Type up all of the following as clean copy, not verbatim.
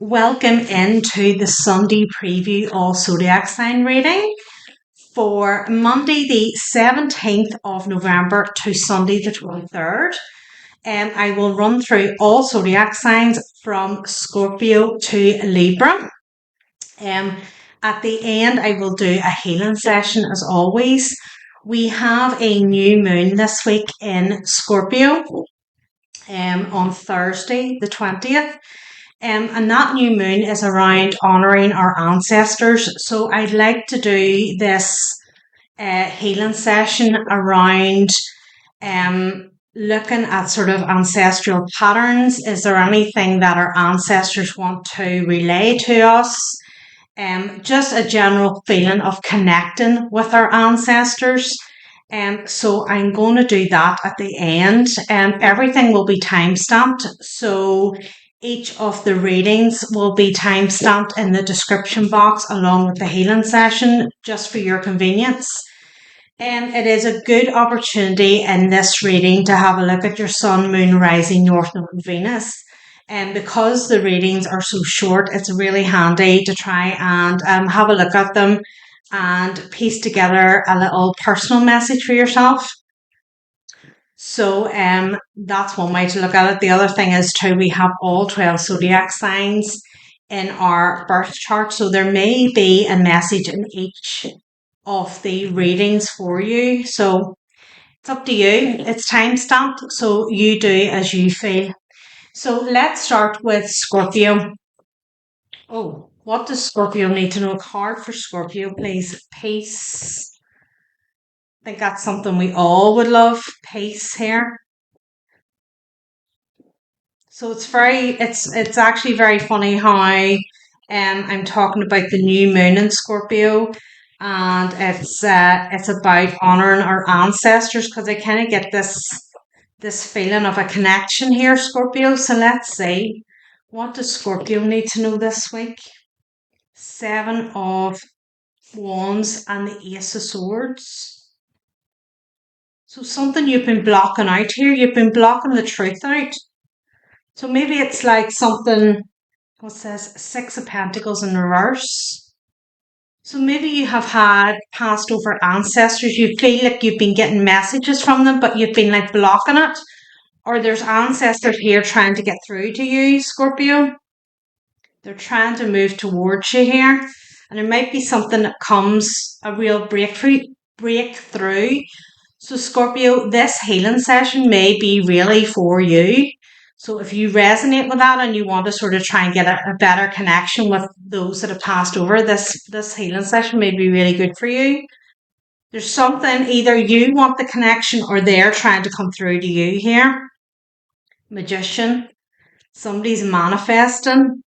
Welcome into the Sunday preview All Zodiac Sign reading for Monday the 17th of November to Sunday the 23rd. And I will run through all zodiac signs from Scorpio to Libra. At the end, I will do a healing session as always. We have a new moon this week in Scorpio on Thursday the 20th. And that new moon is around honouring our ancestors. So I'd like to do this healing session around looking at sort of ancestral patterns. Is there anything that our ancestors want to relay to us? Just a general feeling of connecting with our ancestors. So I'm going to do that at the end. Everything will be time stamped. So each of the readings will be time stamped in the description box along with the healing session, just for your convenience. It is a good opportunity in this reading to have a look at your Sun, Moon, Rising, North Node, and Venus. And because the readings are so short, it's really handy to try and have a look at them and piece together a little personal message for yourself. So that's one way to look at it. The other thing is too, we have all 12 zodiac signs in our birth chart. So there may be a message in each of the readings for you. So it's up to you. It's time stamped, so you do as you feel. So let's start with Scorpio. Oh, what does Scorpio need to know? A card for Scorpio, please. Peace. I think that's something we all would love. Peace here. So it's actually very funny how I'm talking about the new moon in Scorpio, and it's about honouring our ancestors, because I kind of get this feeling of a connection here, Scorpio. So let's see, what does Scorpio need to know this week? 7 of Wands and the Ace of Swords. So something you've been blocking out here. You've been blocking the truth out. So maybe it's like something, what's this? 6 of Pentacles in reverse. So maybe you have had passed over ancestors. You feel like you've been getting messages from them, but you've been like blocking it. Or there's ancestors here trying to get through to you, Scorpio. They're trying to move towards you here. And there might be something that comes, a real breakthrough. So Scorpio, this healing session may be really for you. So if you resonate with that and you want to sort of try and get a better connection with those that have passed over, this healing session may be really good for you. There's something, either you want the connection or they're trying to come through to you here. Magician. Somebody's manifesting.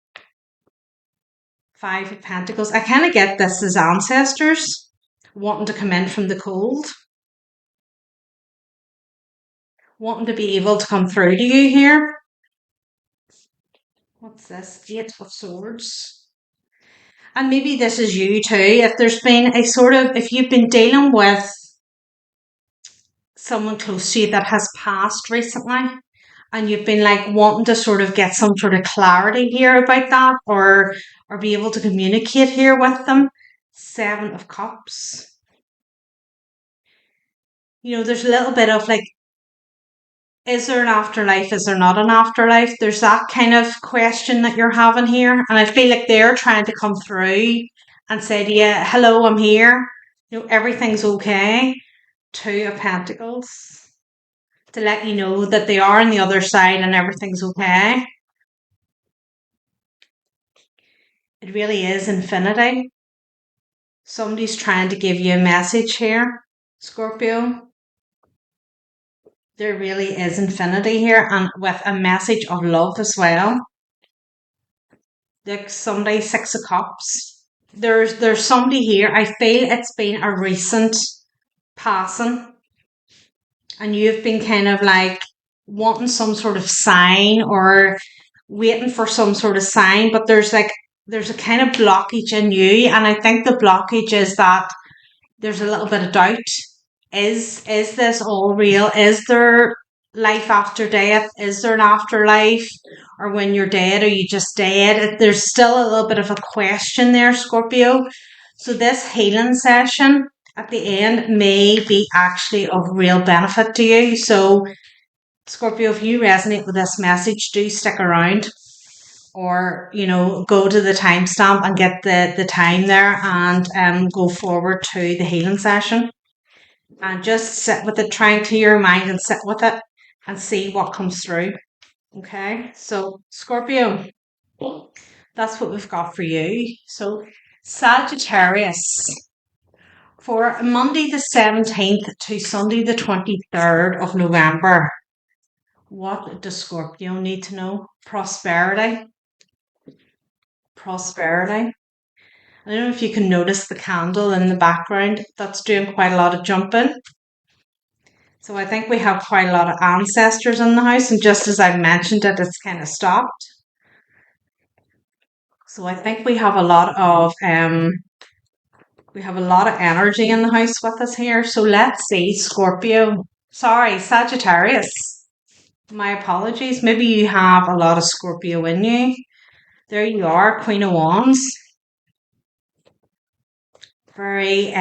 5 of Pentacles. I kind of get this as ancestors wanting to come in from the cold. Wanting to be able to come through to you here. What's this? 8 of Swords. And maybe this is you too. If there's been a sort of, if you've been dealing with someone close to you that has passed recently, and you've been like wanting to sort of get some sort of clarity here about that, or be able to communicate here with them. 7 of Cups. You know, there's a little bit of like, is there an afterlife? Is there not an afterlife? There's that kind of question that you're having here. And I feel like they're trying to come through and say to you, hello, I'm here. You know, everything's okay. 2 of Pentacles. To let you know that they are on the other side and everything's okay. It really is infinity. Somebody's trying to give you a message here, Scorpio. There really is infinity here, and with a message of love as well. Like somebody, 6 of Cups. There's somebody here. I feel it's been a recent passing, and you've been kind of like wanting some sort of sign or waiting for some sort of sign, but there's a kind of blockage in you, and I think the blockage is that there's a little bit of doubt. Is this all real? Is there life after death? Is there an afterlife? Or when you're dead, are you just dead? There's still a little bit of a question there, Scorpio. So this healing session at the end may be actually of real benefit to you. So Scorpio, if you resonate with this message, do stick around, or go to the timestamp and get the time there, and go forward to the healing session, and just sit with it, try and clear your mind and sit with it and see what comes through. Okay, so Scorpio, that's what we've got for you. So Sagittarius, for Monday the 17th to Sunday the 23rd of November, what does Scorpio need to know? Prosperity. Prosperity. I don't know if you can notice the candle in the background. That's doing quite a lot of jumping. So I think we have quite a lot of ancestors in the house, and just as I've mentioned it, it's kind of stopped. So I think we have a lot of energy in the house with us here. So let's see, Scorpio. Sorry, Sagittarius. My apologies. Maybe you have a lot of Scorpio in you. There you are, Queen of Wands. Very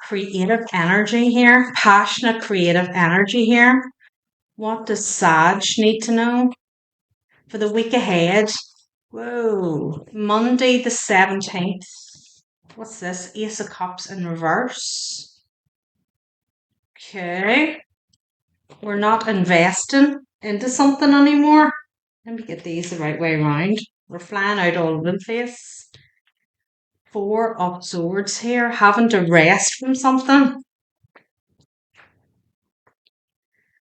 creative energy here, passionate creative energy here. What does Sag need to know for the week ahead? Whoa, Monday the 17th. What's this? Ace of Cups in reverse. Okay, we're not investing into something anymore. Let me get these the right way around. We're flying out all over the place. Four of Swords here, having to rest from something.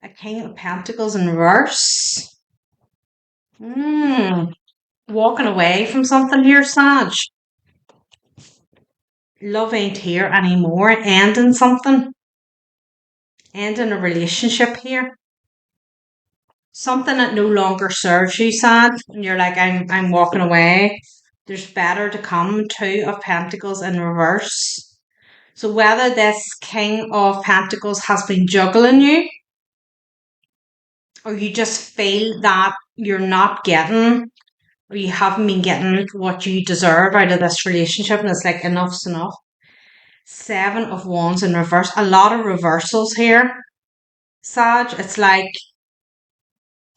A King of Pentacles in reverse. Walking away from something here, Sag. Love ain't here anymore. Ending something. Ending a relationship here. Something that no longer serves you, Sag. And you're like, I'm walking away. There's better to come. Two of Pentacles in reverse. So whether this King of Pentacles has been juggling you, or you just feel that you're not getting, or you haven't been getting what you deserve out of this relationship, and it's like enough's enough. Seven of Wands in reverse. A lot of reversals here, Sag. It's like,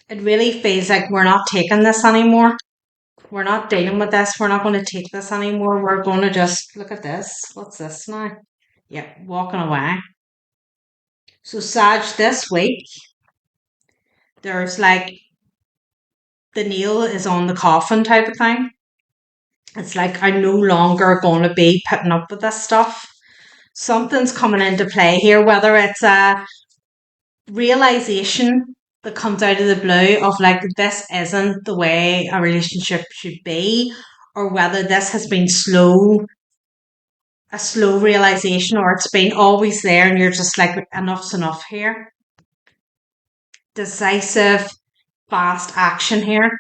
it really feels like we're not taking this anymore. We're not dealing with this. We're not going to take this anymore. We're going to just look at this. What's this now? Yep, walking away. So Sag, this week, there's like, the nail is on the coffin type of thing. It's like, I'm no longer going to be putting up with this stuff. Something's coming into play here, whether it's a realization that comes out of the blue of like, this isn't the way a relationship should be, or whether this has been a slow realization, or it's been always there and you're just like, enough's enough here. Decisive, fast action here.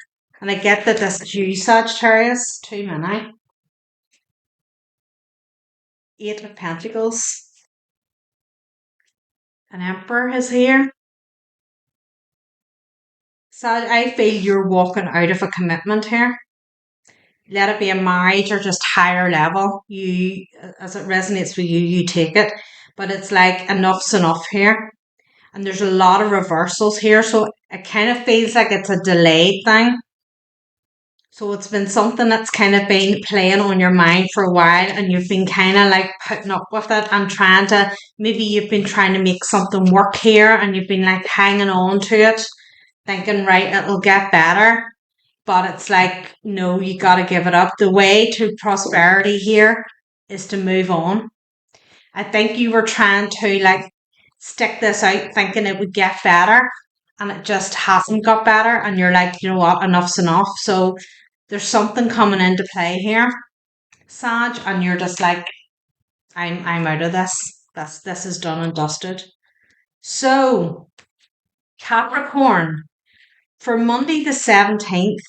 And I get that this is you, Sagittarius. Too many. Eight of Pentacles. An Emperor is here. So I feel you're walking out of a commitment here. Let it be a marriage or just higher level. You, as it resonates with you, you take it. But it's like, enough's enough here. And there's a lot of reversals here. So it kind of feels like it's a delayed thing. So it's been something that's kind of been playing on your mind for a while, and you've been kind of like putting up with it and trying to, maybe you've been trying to make something work here, and you've been like hanging on to it, thinking, right, it'll get better. But it's like, no, you got to give it up. The way to prosperity here is to move on. I think you were trying to like stick this out thinking it would get better, and it just hasn't got better. And you're like, you know what, enough's enough. So there's something coming into play here, Sag, and you're just like, I'm out of this. This is done and dusted. So Capricorn, for Monday the 17th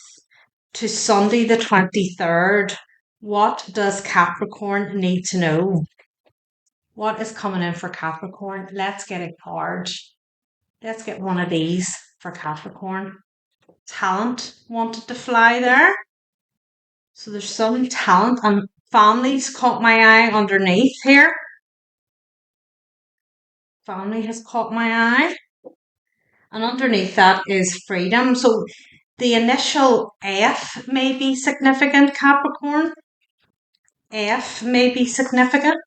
to Sunday the 23rd, what does Capricorn need to know? What is coming in for Capricorn? Let's get a card. Let's get one of these for Capricorn. Talent wanted to fly there. So there's some talent, and families caught my eye underneath here. Family has caught my eye. And underneath that is freedom. So the initial F may be significant, Capricorn. F may be significant.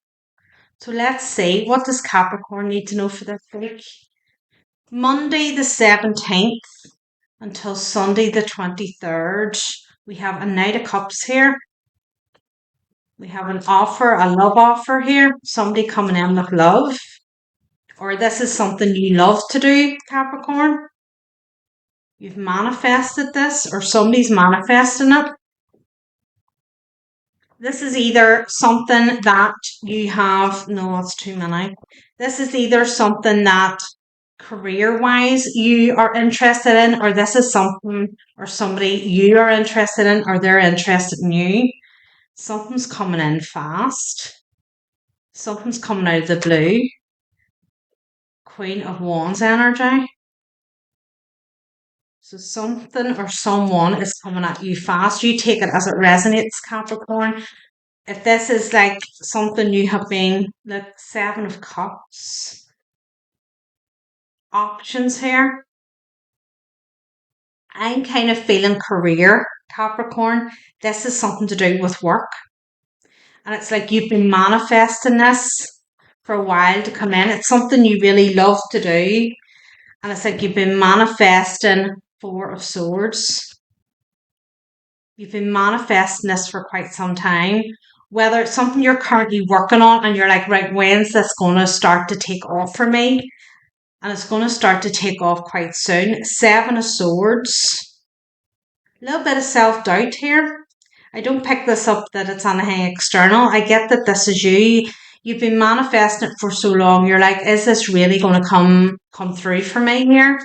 So let's see, what does Capricorn need to know for this week? Monday the 17th until Sunday the 23rd, we have a Knight of Cups here. We have an offer, a love offer here. Somebody coming in with love. Or this is something you love to do, Capricorn. You've manifested this, or somebody's manifesting it. This is either something that you have, no, that's too many. This is either something that career-wise you are interested in, or this is something or somebody you are interested in, or they're interested in you. Something's coming in fast. Something's coming out of the blue. Queen of Wands energy. So something or someone is coming at you fast. You take it as it resonates, Capricorn. If this is like something you have been, look, 7 of Cups. Options here. I'm kind of feeling career, Capricorn. This is something to do with work. And it's like you've been manifesting this for a while to come in. It's something you really love to do. And it's like you've been manifesting 4 of Swords. You've been manifesting this for quite some time. Whether it's something you're currently working on and you're like, right, when's this going to start to take off for me? And it's going to start to take off quite soon. 7 of Swords. A little bit of self-doubt here. I don't pick this up that it's anything external. I get that this is you. You've been manifesting it for so long. You're like, is this really going to come through for me here?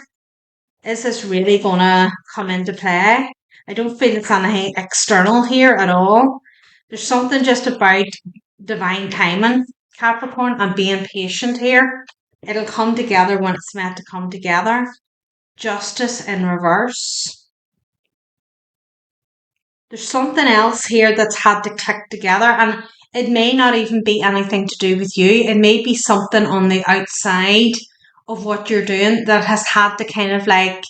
Is this really going to come into play? I don't feel it's anything external here at all. There's something just about divine timing, Capricorn, and being patient here. It'll come together when it's meant to come together. Justice in reverse. There's something else here that's had to click together, and it may not even be anything to do with you. It may be something on the outside of what you're doing that has had to kind of like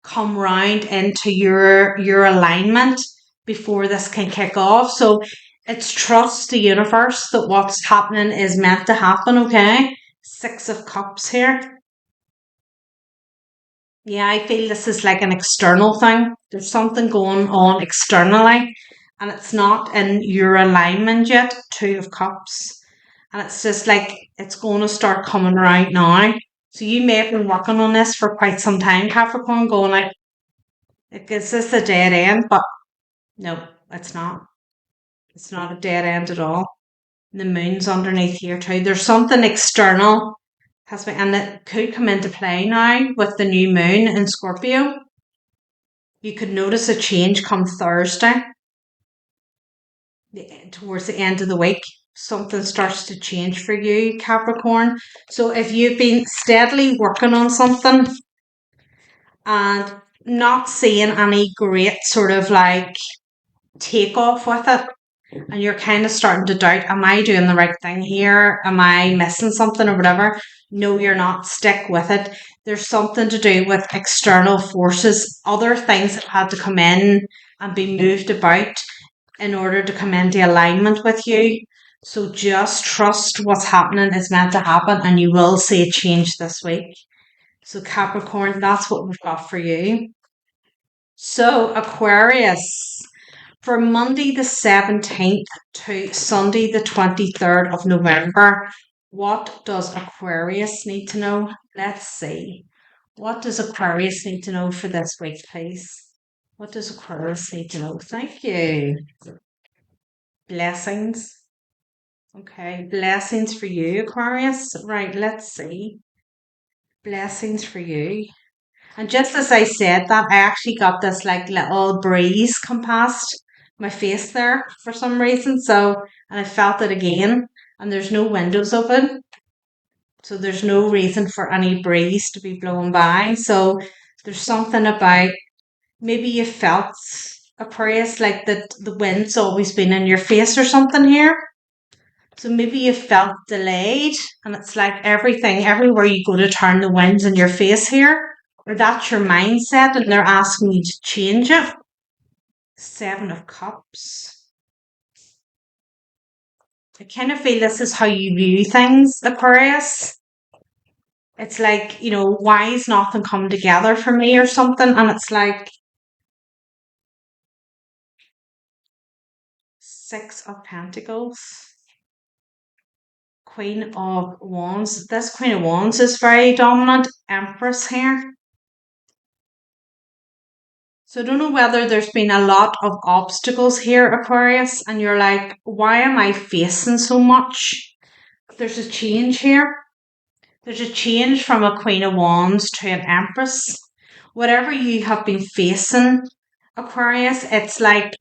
come round into your alignment before this can kick off. So it's trust the universe that what's happening is meant to happen, okay? 6 of Cups here. Yeah, I feel this is like an external thing. There's something going on externally, and it's not in your alignment yet. 2 of Cups. And it's just like it's going to start coming around now. So you may have been working on this for quite some time, Capricorn, going like, is this a dead end? But no, it's not. It's not a dead end at all. The moon's underneath here too. There's something external has been, and it could come into play now with the new moon in Scorpio. You could notice a change come Thursday, towards the end of the week. Something starts to change for you, Capricorn. So if you've been steadily working on something and not seeing any great sort of like takeoff with it, and you're kind of starting to doubt, am I doing the right thing here? Am I missing something or whatever? No, you're not. Stick with it. There's something to do with external forces, other things that had to come in and be moved about in order to come into alignment with you. So just trust what's happening is meant to happen, and you will see a change this week. So Capricorn, that's what we've got for you. So Aquarius, for Monday the 17th to Sunday the 23rd of November, what does Aquarius need to know? Let's see. What does Aquarius need to know for this week, please? What does Aquarius need to know? Thank you. Blessings. Okay, blessings for you, Aquarius. Right, let's see. Blessings for you. And just as I said that, I actually got this like little breeze come past my face there for some reason. So, and I felt it again, and there's no windows open. So there's no reason for any breeze to be blowing by. So there's something about maybe you felt, Aquarius, like that the wind's always been in your face or something here. So maybe you felt delayed, and it's like everything, everywhere you go to turn, the wind's in your face here. Or that's your mindset, and they're asking you to change it. Seven of Cups. I kind of feel this is how you view things, Aquarius. It's like, why is nothing come together for me or something? And it's like Six of Pentacles, Queen of Wands. This Queen of Wands is very dominant. Empress here. So I don't know whether there's been a lot of obstacles here, Aquarius, and you're like, why am I facing so much? There's a change here. There's a change from a Queen of Wands to an Empress. Whatever you have been facing, Aquarius, it's like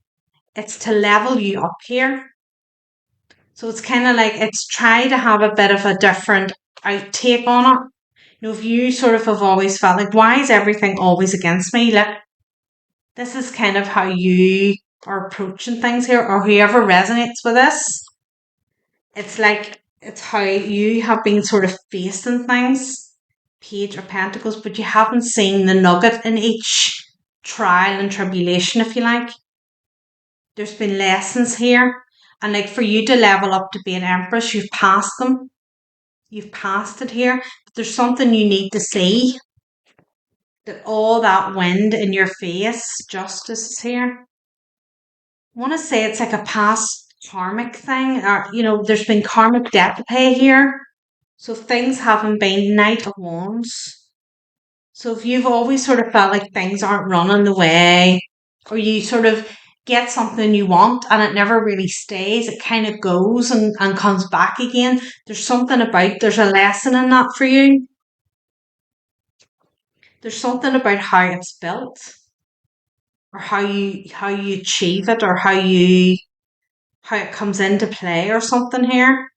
it's to level you up here. So it's kind of like it's try to have a bit of a different outtake on it. If you sort of have always felt like, why is everything always against me? Like, this is kind of how you are approaching things here, or whoever resonates with this. It's like it's how you have been sort of facing things. Page of Pentacles, but you haven't seen the nugget in each trial and tribulation, if you like. There's been lessons here. And like for you to level up to be an Empress, you've passed them. You've passed it here. But there's something you need to see. That all that wind in your face, justice is here. I want to say it's like a past karmic thing. Or, there's been karmic debt to pay here. So things haven't been Knight of Wands. So if you've always sort of felt like things aren't running the way, or you sort of get something you want and it never really stays, it kind of goes and comes back again. There's something about, there's a lesson in that for you. There's something about how it's built, or how you achieve it, or how it comes into play or something here.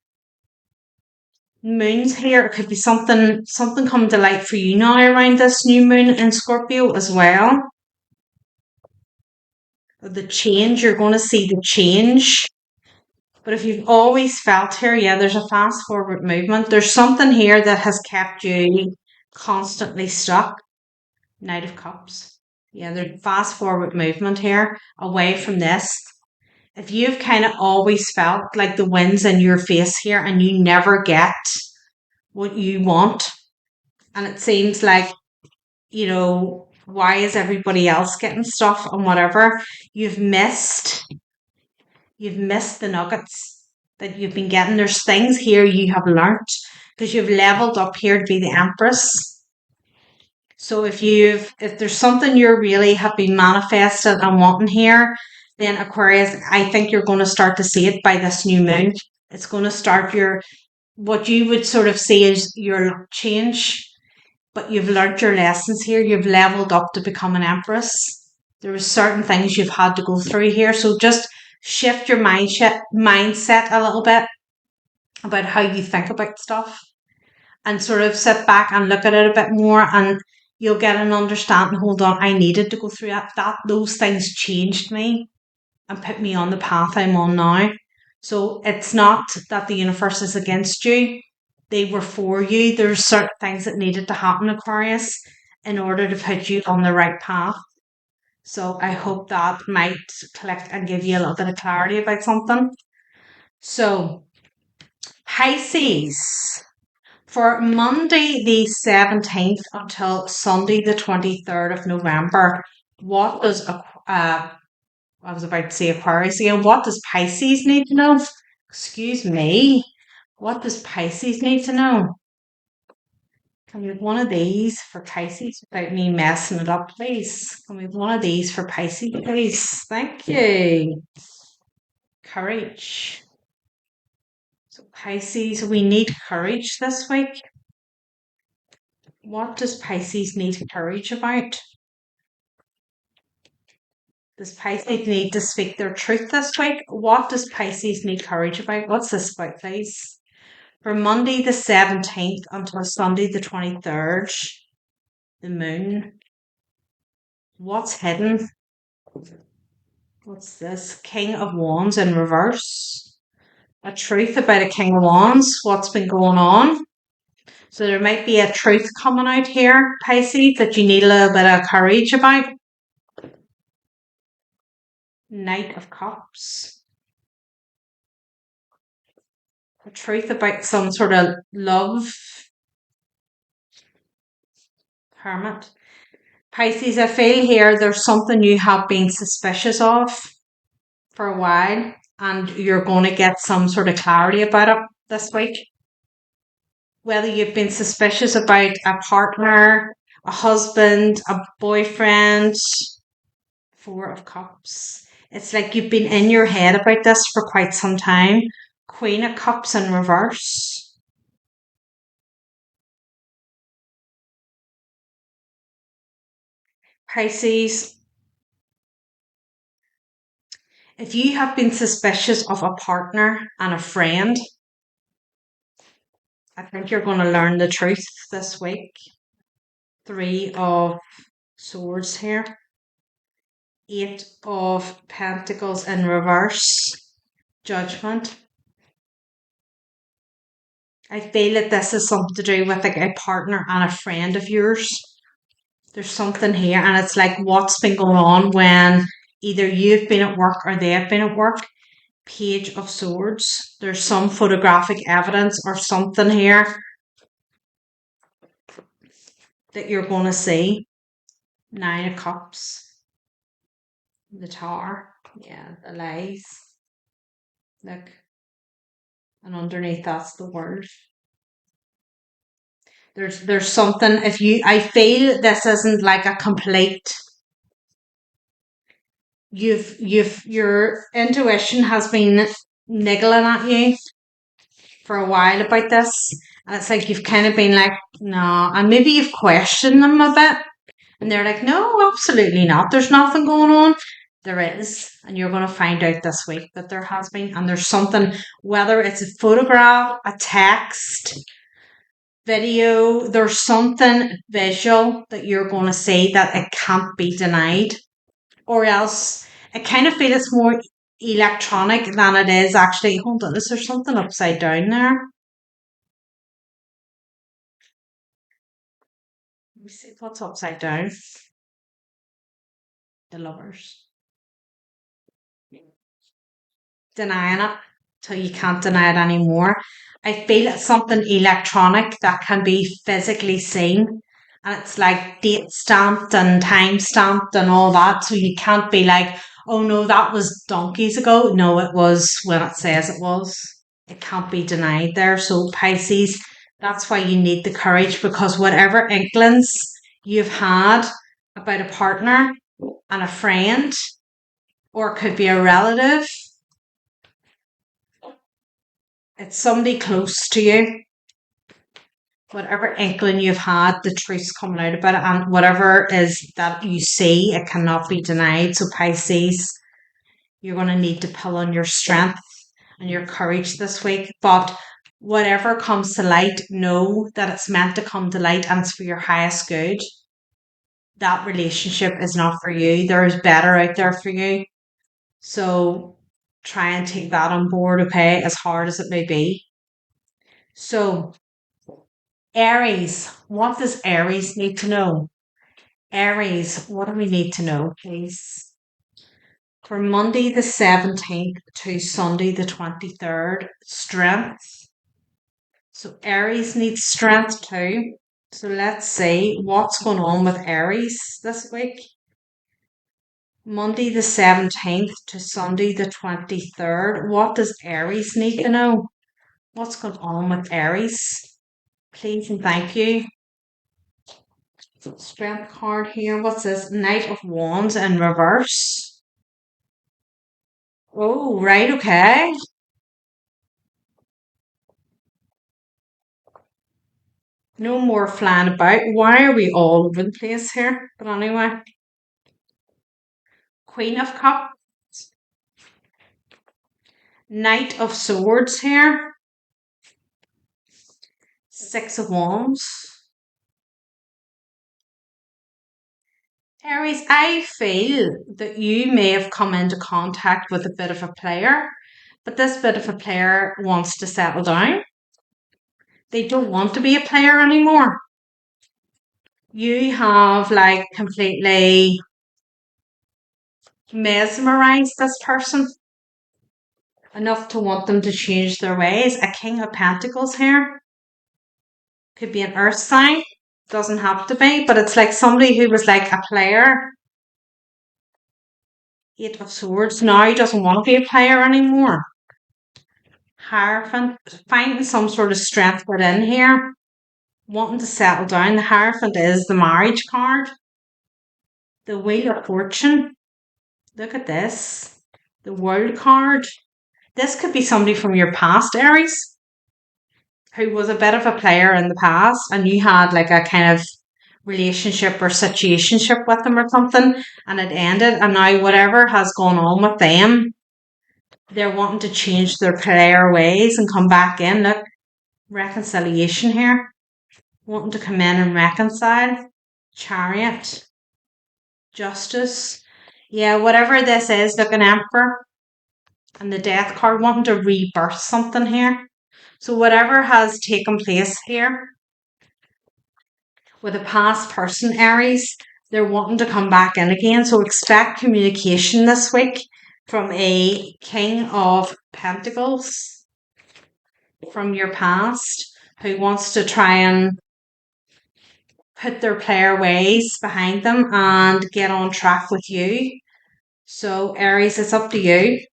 Moons here, it could be something coming to light for you now around this new moon in Scorpio as well. The change, you're going to see the change. But if you've always felt here, yeah, there's a fast forward movement. There's something here that has kept you constantly stuck. Knight of Cups. Yeah, there's fast forward movement here away from this. If you've kind of always felt like the wind's in your face here and you never get what you want, and it seems like, why is everybody else getting stuff and whatever, you've missed the nuggets that you've been getting. There's things here you have learnt because you've leveled up here to be the Empress. So if there's something you really have been manifested and wanting here, then Aquarius, I think you're going to start to see it by this new moon. It's going to start what you would sort of see as your luck change. But you've learnt your lessons here. You've leveled up to become an Empress. There are certain things you've had to go through here. So just shift your mindset a little bit about how you think about stuff, and sort of sit back and look at it a bit more, and you'll get an understanding. Hold on, I needed to go through that. Those things changed me and put me on the path I'm on now. So it's not that the universe is against you. They were for you. There's certain things that needed to happen, Aquarius, in order to put you on the right path. So I hope that might click and give you a little bit of clarity about something. So Pisces, for Monday the 17th until Sunday the 23rd of November, what does I was about to say Aquarius again. What does Pisces need to know? Excuse me. What does Pisces need to know? Can we have one of these for Pisces without me messing it up, please? Can we have one of these for Pisces, please? Thank you. Courage. So Pisces, we need courage this week. What does Pisces need courage about? Does Pisces need to speak their truth this week? What does Pisces need courage about? What's this about, please? From Monday the 17th until Sunday the 23rd, the moon. What's hidden? What's this? King of Wands in reverse. A truth about a King of Wands. What's been going on? So there might be a truth coming out here, Pisces, that you need a little bit of courage about. Knight of Cups. A truth about some sort of love. Hermit. Pisces, I feel here there's something you have been suspicious of for a while, and you're going to get some sort of clarity about it this week. Whether you've been suspicious about a partner, a husband, a boyfriend. Four of Cups. It's like you've been in your head about this for quite some time. Queen of Cups in reverse. Pisces, if you have been suspicious of a partner and a friend, I think you're going to learn the truth this week. Three of Swords here. Eight of Pentacles in reverse. Judgment. I feel that this is something to do with like a partner and a friend of yours. There's something here, and it's like what's been going on when either you've been at work or they've been at work. Page of Swords. There's some photographic evidence or something here that you're going to see. Nine of Cups. The Tower. Yeah, the lies. Look. And underneath that's the word. There's something, if you, I feel this isn't like a complete, your intuition has been niggling at you for a while about this, and it's like you've kind of been like, no, and maybe you've questioned them a bit, and they're like, no, absolutely not, there's nothing going on. There is, and you're going to find out this week that there has been, and there's something, whether it's a photograph, a text, video, there's something visual that you're going to see that it can't be denied, or else I kind of feel it's more electronic than it is actually. Hold on, is there something upside down there? Let me see what's upside down. The Lovers. Denying it till you can't deny it anymore. I feel it's something electronic that can be physically seen. And it's like date stamped and time stamped and all that. So you can't be like, oh no, that was donkeys ago. No, it was when it says it was. It can't be denied there. So Pisces, that's why you need the courage, because whatever inklings you've had about a partner and a friend, or it could be a relative, it's somebody close to you. Whatever inkling you've had, the truth's coming out about it, and whatever is that you see, it cannot be denied. So Pisces, you're going to need to pull on your strength and your courage this week. But whatever comes to light, know that it's meant to come to light and it's for your highest good. That relationship is not for you. There is better out there for you. So try and take that on board, okay, as hard as it may be. So Aries, what does Aries need to know? Aries, what do we need to know, please? For Monday the 17th to Sunday the 23rd, strength. So Aries needs strength too. So let's see what's going on with Aries this week. Monday the 17th to Sunday the 23rd. What does Aries need to know? What's going on with Aries? Please and thank you. Strength card here. What's this? Knight of Wands in reverse. Oh, right, okay. No more flying about. Why are we all over the place here? But anyway. Queen of Cups. Knight of Swords here. Six of Wands. Aries, I feel that you may have come into contact with a bit of a player, but this bit of a player wants to settle down. They don't want to be a player anymore. You have like completely mesmerized this person enough to want them to change their ways. A King of Pentacles here. Could be an earth sign. Doesn't have to be, but it's like somebody who was like a player. Eight of Swords. Now doesn't want to be a player anymore. Hierophant. Finding some sort of strength within here. Wanting to settle down. The Hierophant is the marriage card. The Wheel of Fortune. Look at this. The World card. This could be somebody from your past, Aries, who was a bit of a player in the past and you had like a kind of relationship or situationship with them or something and it ended, and now whatever has gone on with them, they're wanting to change their player ways and come back in. Look, reconciliation here. Wanting to come in and reconcile. Chariot. Justice. Yeah, whatever this is, look, an Emperor. And the Death card, wanting to rebirth something here. So whatever has taken place here with a past person, Aries, they're wanting to come back in again. So expect communication this week from a King of Pentacles from your past who wants to try and put their player ways behind them and get on track with you. So Aries, it's up to you.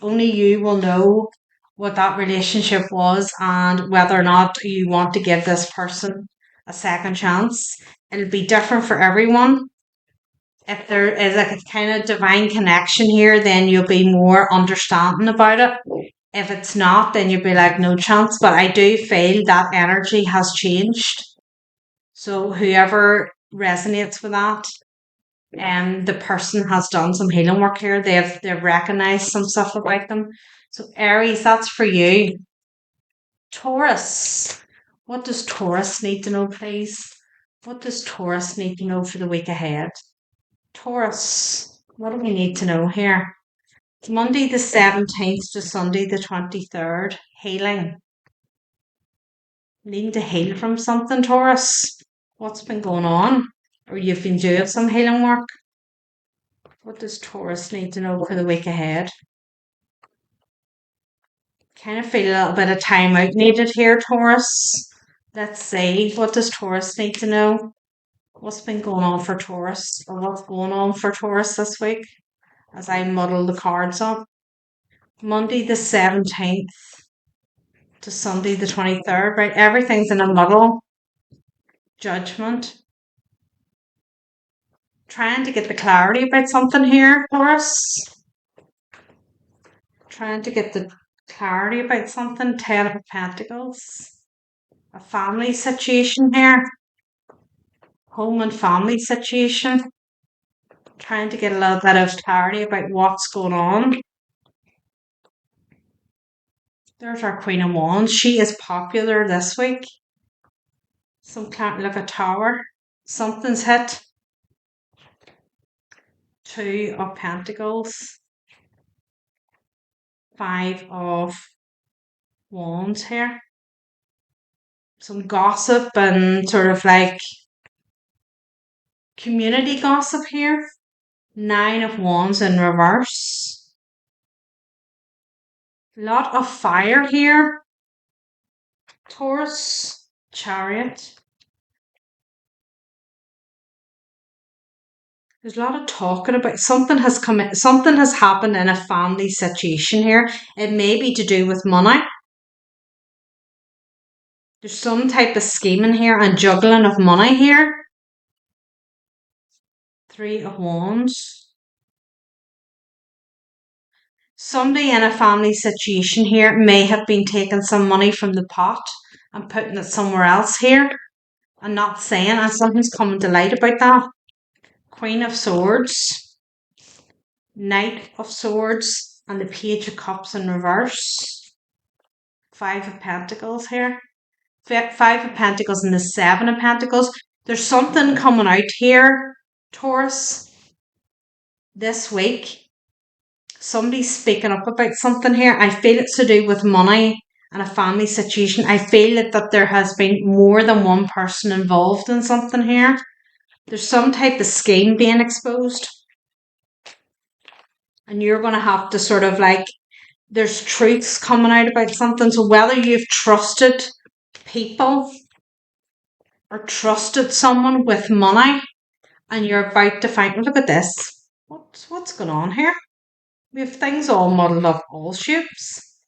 Only you will know what that relationship was and whether or not you want to give this person a second chance. It'll be different for everyone. If there is a kind of divine connection here, then you'll be more understanding about it. If it's not, then you'll be like, no chance. But I do feel that energy has changed. So whoever resonates with that, the person has done some healing work here. They've recognized some stuff about them. So Aries, that's for you. Taurus. What does Taurus need to know, please? What does Taurus need to know for the week ahead? Taurus, what do we need to know here? It's Monday the 17th to Sunday the 23rd. Healing. Needing to heal from something, Taurus. What's been going on? Or you've been doing some healing work? What does Taurus need to know for the week ahead? Kind of feel a little bit of time out needed here, Taurus. Let's see. What does Taurus need to know? What's been going on for Taurus? Or what's going on for Taurus this week? As I muddle the cards up. Monday the 17th to Sunday the 23rd. Right, everything's in a muddle. Judgment. Trying to get the clarity about something here, Taurus. Trying to get the clarity about something. Ten of Pentacles. A family situation here. Home and family situation. Trying to get a little bit of clarity about what's going on. There's our Queen of Wands. She is popular this week. Some can't look at Tower. Something's hit. Two of Pentacles. Five of Wands here. Some gossip and sort of like community gossip here. Nine of Wands in reverse. Lot of fire here. Taurus. Chariot. There's a lot of talking about something something has happened in a family situation here. It may be to do with money. There's some type of scheming here and juggling of money here. Three of Wands. Somebody in a family situation here may have been taking some money from the pot and putting it somewhere else here and not saying, and something's coming to light about that. Queen of Swords. Knight of Swords and the Page of Cups in reverse. Five of Pentacles here. Five of Pentacles and the Seven of Pentacles. There's something coming out here, Taurus, this week. Somebody's speaking up about something here. I feel it's to do with money and a family situation. I feel that there has been more than one person involved in something here. There's some type of scheme being exposed. And you're going to have to sort of like, there's truths coming out about something. So whether you've trusted people or trusted someone with money and you're about to find, look at this. What's going on here? We have things all modelled up, all shapes.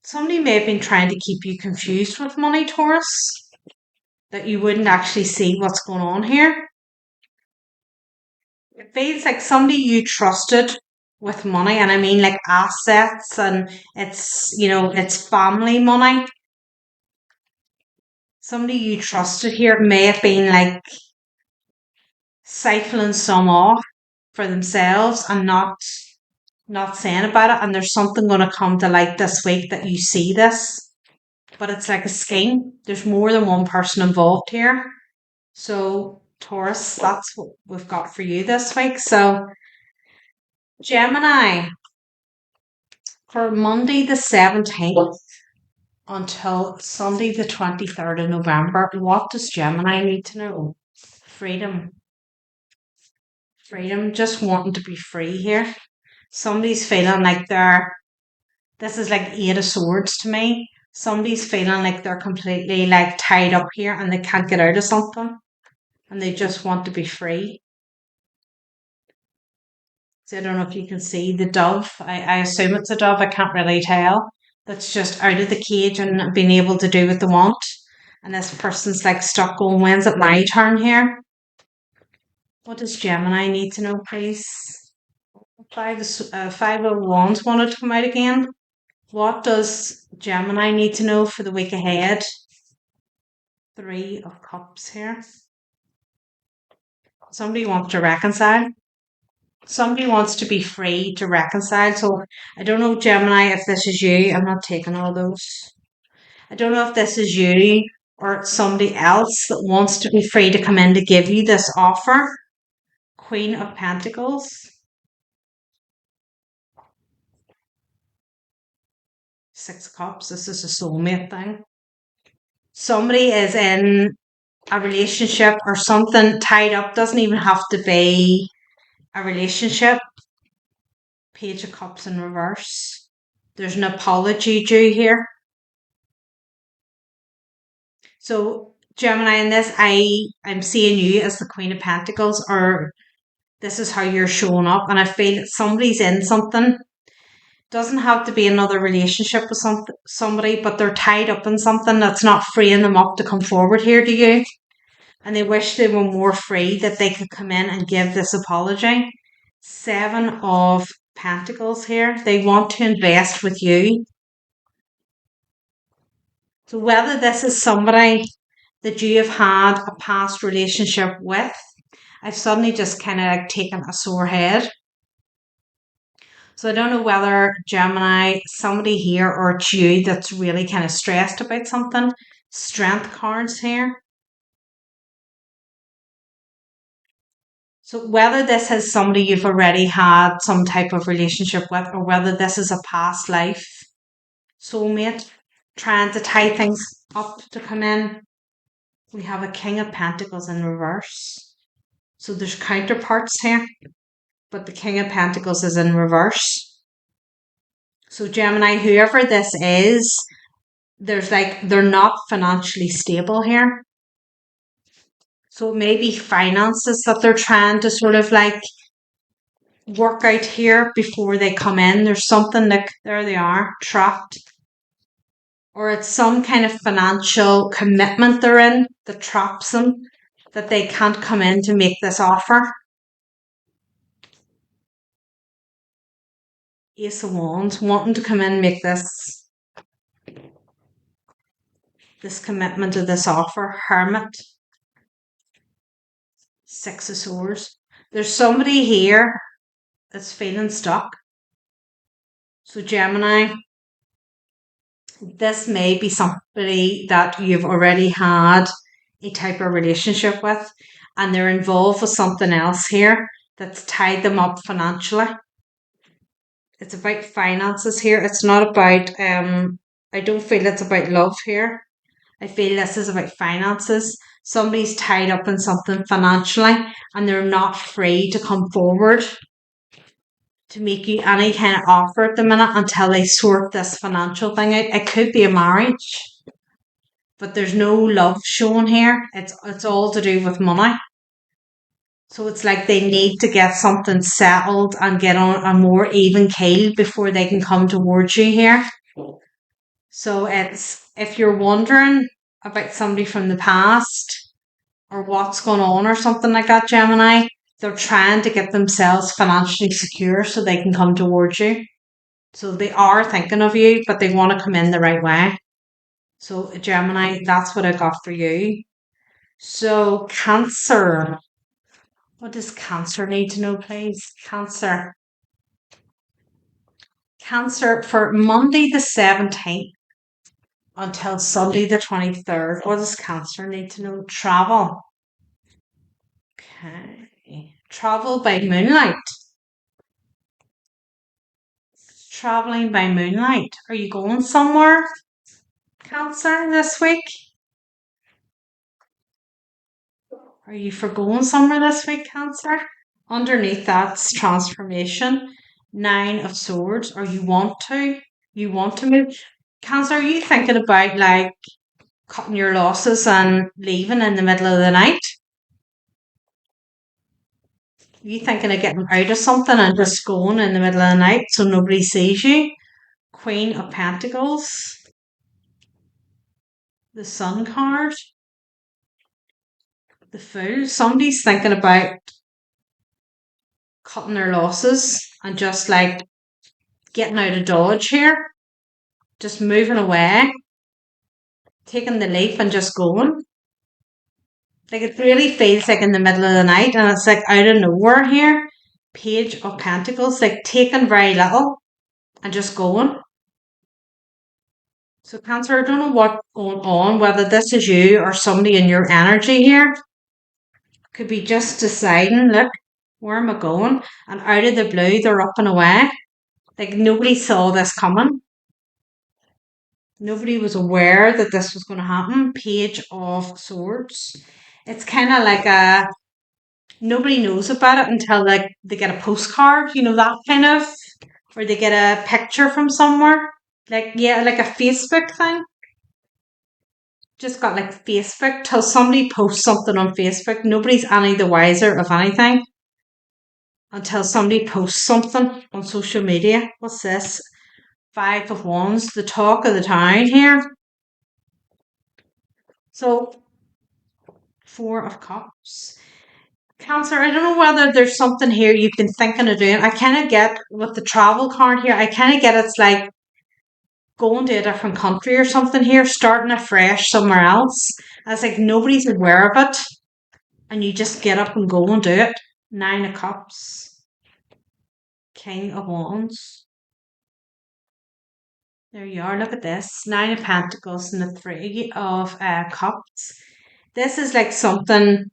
Somebody may have been trying to keep you confused with money, Taurus, that you wouldn't actually see what's going on here. It feels like somebody you trusted with money, and I mean like assets, and it's, you know, it's family money. Somebody you trusted here may have been like siphoning some off for themselves and not saying about it, and there's something going to come to light this week that you see this, but it's like a scheme. There's more than one person involved here. So Taurus, that's what we've got for you this week. So Gemini, for Monday the 17th until Sunday the 23rd of November, what does Gemini need to know? Freedom. Freedom, just wanting to be free here. Somebody's feeling like this is like Eight of Swords to me. Somebody's feeling like they're completely like tied up here and they can't get out of something. And they just want to be free. So I don't know if you can see the dove. I assume it's a dove. I can't really tell. That's just out of the cage and being able to do what they want. And this person's like stuck going, when's it my turn here? What does Gemini need to know, please? Five of Wands wanted to come out again. What does Gemini need to know for the week ahead? Three of Cups here. Somebody wants to reconcile. Somebody wants to be free to reconcile. So I don't know, Gemini, if this is you. I'm not taking all those. I don't know if this is you or it's somebody else that wants to be free to come in to give you this offer. Queen of Pentacles. Six of Cups. This is a soulmate thing. Somebody is in a relationship or something tied up. Doesn't even have to be a relationship. Page of Cups in reverse. There's an apology due here. So Gemini, in this, I'm seeing you as the Queen of Pentacles, or this is how you're showing up, and I feel somebody's in something. Doesn't have to be another relationship with somebody, but they're tied up in something that's not freeing them up to come forward here to you. And they wish they were more free, that they could come in and give this apology. Seven of Pentacles here. They want to invest with you. So whether this is somebody that you have had a past relationship with, I've suddenly just kind of like taken a sore head. So I don't know whether Gemini, somebody here, or it's you that's really kind of stressed about something. Strength cards here. So whether this is somebody you've already had some type of relationship with, or whether this is a past life soulmate trying to tie things up to come in. We have a King of Pentacles in reverse. So there's counterparts here, but the King of Pentacles is in reverse. So Gemini, whoever this is, they're not financially stable here. So it may be finances that they're trying to sort of like work out here before they come in. There's something like, there they are, trapped. Or it's some kind of financial commitment they're in that traps them, that they can't come in to make this offer. Ace of Wands, wanting to come in and make this commitment to this offer. Hermit. Six of Swords. There's somebody here that's feeling stuck. So Gemini, This may be somebody that you've already had a type of relationship with, and they're involved with something else here that's tied them up financially. It's about finances here. It's not about, I don't feel it's about love here. I feel this is about finances. Somebody's tied up in something financially and they're not free to come forward to make you any kind of offer at the minute until they sort this financial thing out. It could be a marriage, but there's no love shown here. It's all to do with money. So it's like they need to get something settled and get on a more even keel before they can come towards you here. So it's, if you're wondering about somebody from the past or what's going on or something like that, Gemini, they're trying to get themselves financially secure so they can come towards you. So they are thinking of you, but they want to come in the right way. So Gemini, that's what I got for you. So Cancer. What does Cancer need to know, please? Cancer. Cancer for Monday the 17th until Sunday the 23rd. What does Cancer need to know? Travel. Okay. Travel by moonlight. Traveling by moonlight. Are you going somewhere, Cancer, this week? Are you for going somewhere this week, Cancer? Underneath that's transformation. 9 of Swords. Or you want to? You want to move? Cancer, are you thinking about like cutting your losses and leaving in the middle of the night? Are you thinking of getting out of something and just going in the middle of the night so nobody sees you? Queen of Pentacles. The Sun card. The Fool. Somebody's thinking about cutting their losses and just like getting out of Dodge here. Just moving away. Taking the leap and just going. Like it really feels like in the middle of the night and it's like out of nowhere here. Page of Pentacles. Like taking very little and just going. So Cancer, I don't know what's going on, whether this is you or somebody in your energy here. Could be just deciding, look, where am I going? And out of the blue, they're up and away. Like nobody saw this coming. Nobody was aware that this was going to happen. Page of Swords. It's kind of like a, nobody knows about it until like they get a postcard, you know, that kind of, or they get a picture from somewhere. Like, yeah, like a Facebook thing. Just got like Facebook till somebody posts something on Facebook. Nobody's any the wiser of anything until somebody posts something on social media. What's this? 5 of Wands, the talk of the town here. So 4 of Cups. Cancer, I don't know whether there's something here you've been thinking of doing. I kind of get with the travel card here, I kind of get it's like going to a different country or something here, starting afresh somewhere else. And it's like nobody's aware of it. And you just get up and go and do it. 9 of Cups. King of Wands. There you are. Look at this. 9 of Pentacles and the 3 of Cups. This is like something,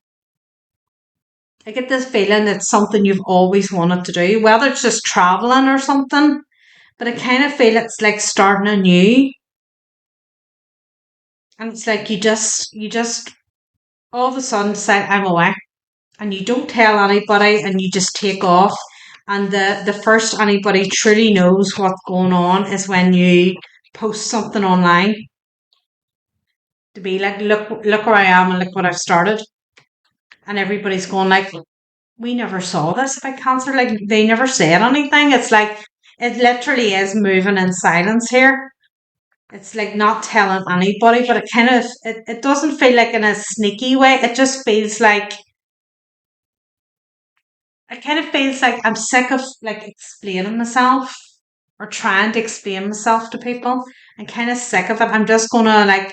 I get this feeling it's something you've always wanted to do, whether it's just traveling or something. But I kind of feel it's like starting anew. And it's like you just all of a sudden decide I'm away. And you don't tell anybody and you just take off. And the first anybody truly knows what's going on is when you post something online. To be like, look where I am and look what I've started. And everybody's going like, we never saw this about Cancer. Like they never said anything. It's like, it literally is moving in silence here. It's like not telling anybody, but it kind of, it doesn't feel like in a sneaky way. It just feels like, it kind of feels like I'm sick of like explaining myself or trying to explain myself to people. I'm kind of sick of it. I'm just gonna like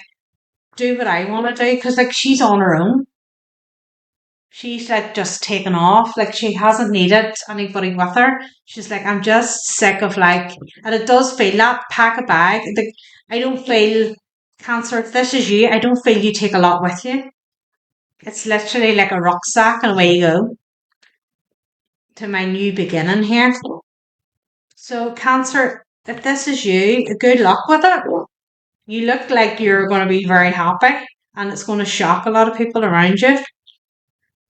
do what I want to do because like she's on her own. She's like just taken off. Like she hasn't needed anybody with her. She's like, I'm just sick of like, and it does feel that pack a bag. I don't feel, Cancer, if this is you, I don't feel you take a lot with you. It's literally like a rucksack and away you go to my new beginning here. So Cancer, if this is you, good luck with it. You look like you're going to be very happy and it's going to shock a lot of people around you.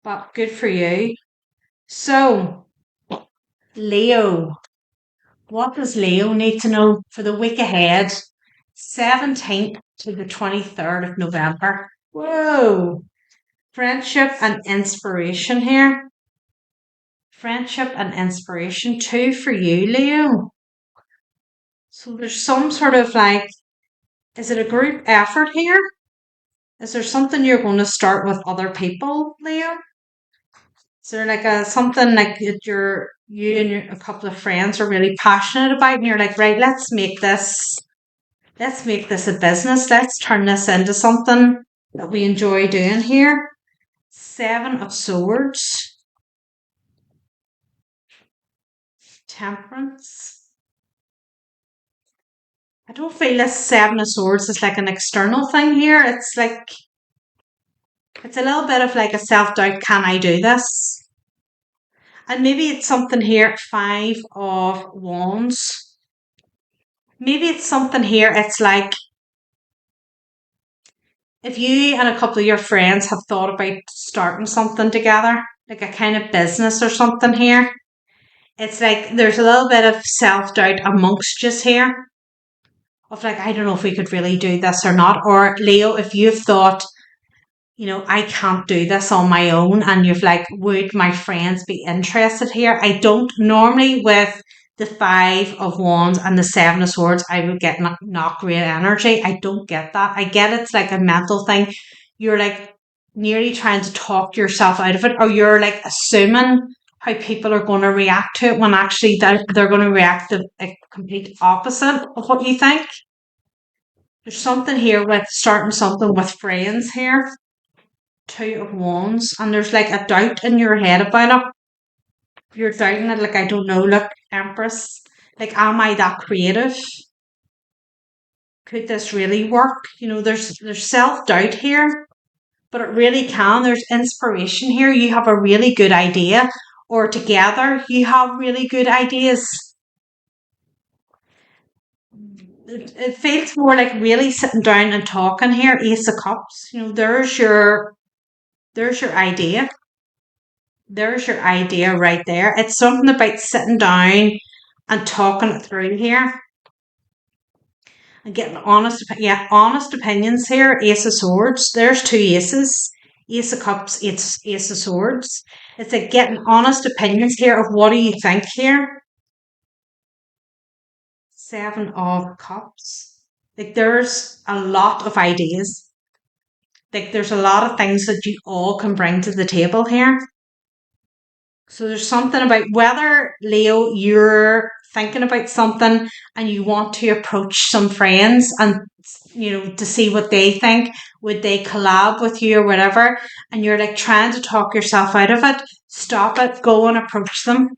But good for you. So, Leo. What does Leo need to know for the week ahead? 17th to the 23rd of November. Whoa! Friendship and inspiration here. Friendship and inspiration, two for you, Leo. So there's some sort of like, is it a group effort here? Is there something you're going to start with other people, Leo? Is there like a something like that you and a couple of friends are really passionate about, and you're like, right, let's make this a business. Let's turn this into something that we enjoy doing here. 7 of Swords. Temperance. I don't feel this 7 of Swords is like an external thing here. It's like, it's a little bit of like a self-doubt. Can I do this? And maybe it's something here, 5 of Wands. Maybe it's something here, it's like, if you and a couple of your friends have thought about starting something together, like a kind of business or something here, it's like there's a little bit of self-doubt amongst us here of like, I don't know if we could really do this or not. Or Leo, if you've thought, I can't do this on my own, and you've like, would my friends be interested here? I don't normally with the 5 of Wands and the 7 of Swords, I would get not great energy. I don't get that. I get it's like a mental thing. You're like nearly trying to talk yourself out of it, or you're like assuming how people are going to react to it when actually they're going to react the complete opposite of what you think. There's something here with starting something with friends here. 2 of Wands, and there's like a doubt in your head about it. You're doubting it, like, I don't know, look, Empress, like, am I that creative? Could this really work? There's self-doubt here, but it really can. There's inspiration here. You have a really good idea, or together you have really good ideas. It feels more like really sitting down and talking here. Ace of Cups, there's your idea. There's your idea right there. It's something about sitting down and talking it through here and getting honest opinions here. Ace of Swords. There's 2 aces. Ace of Cups, Ace of Swords. It's like getting honest opinions here of what do you think here. 7 of Cups. Like there's a lot of ideas. Like there's a lot of things that you all can bring to the table here. So there's something about whether, Leo, you're thinking about something and you want to approach some friends and, to see what they think. Would they collab with you or whatever? And you're like trying to talk yourself out of it. Stop it. Go and approach them.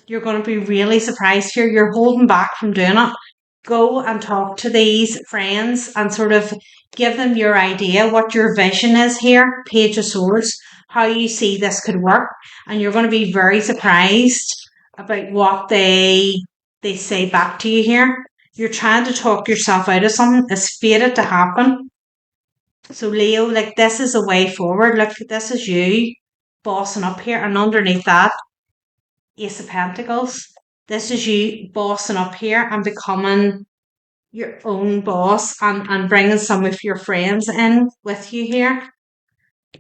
You're going to be really surprised here. You're holding back from doing it. Go and talk to these friends and sort of give them your idea, what your vision is here. Page of Swords. How you see this could work, and you're going to be very surprised about what they say back to you here. You're trying to talk yourself out of something. It's fated to happen. So Leo, like this is a way forward. Look, this is you bossing up here, and underneath that, Ace of Pentacles. This is you bossing up here and becoming your own boss and bringing some of your friends in with you here.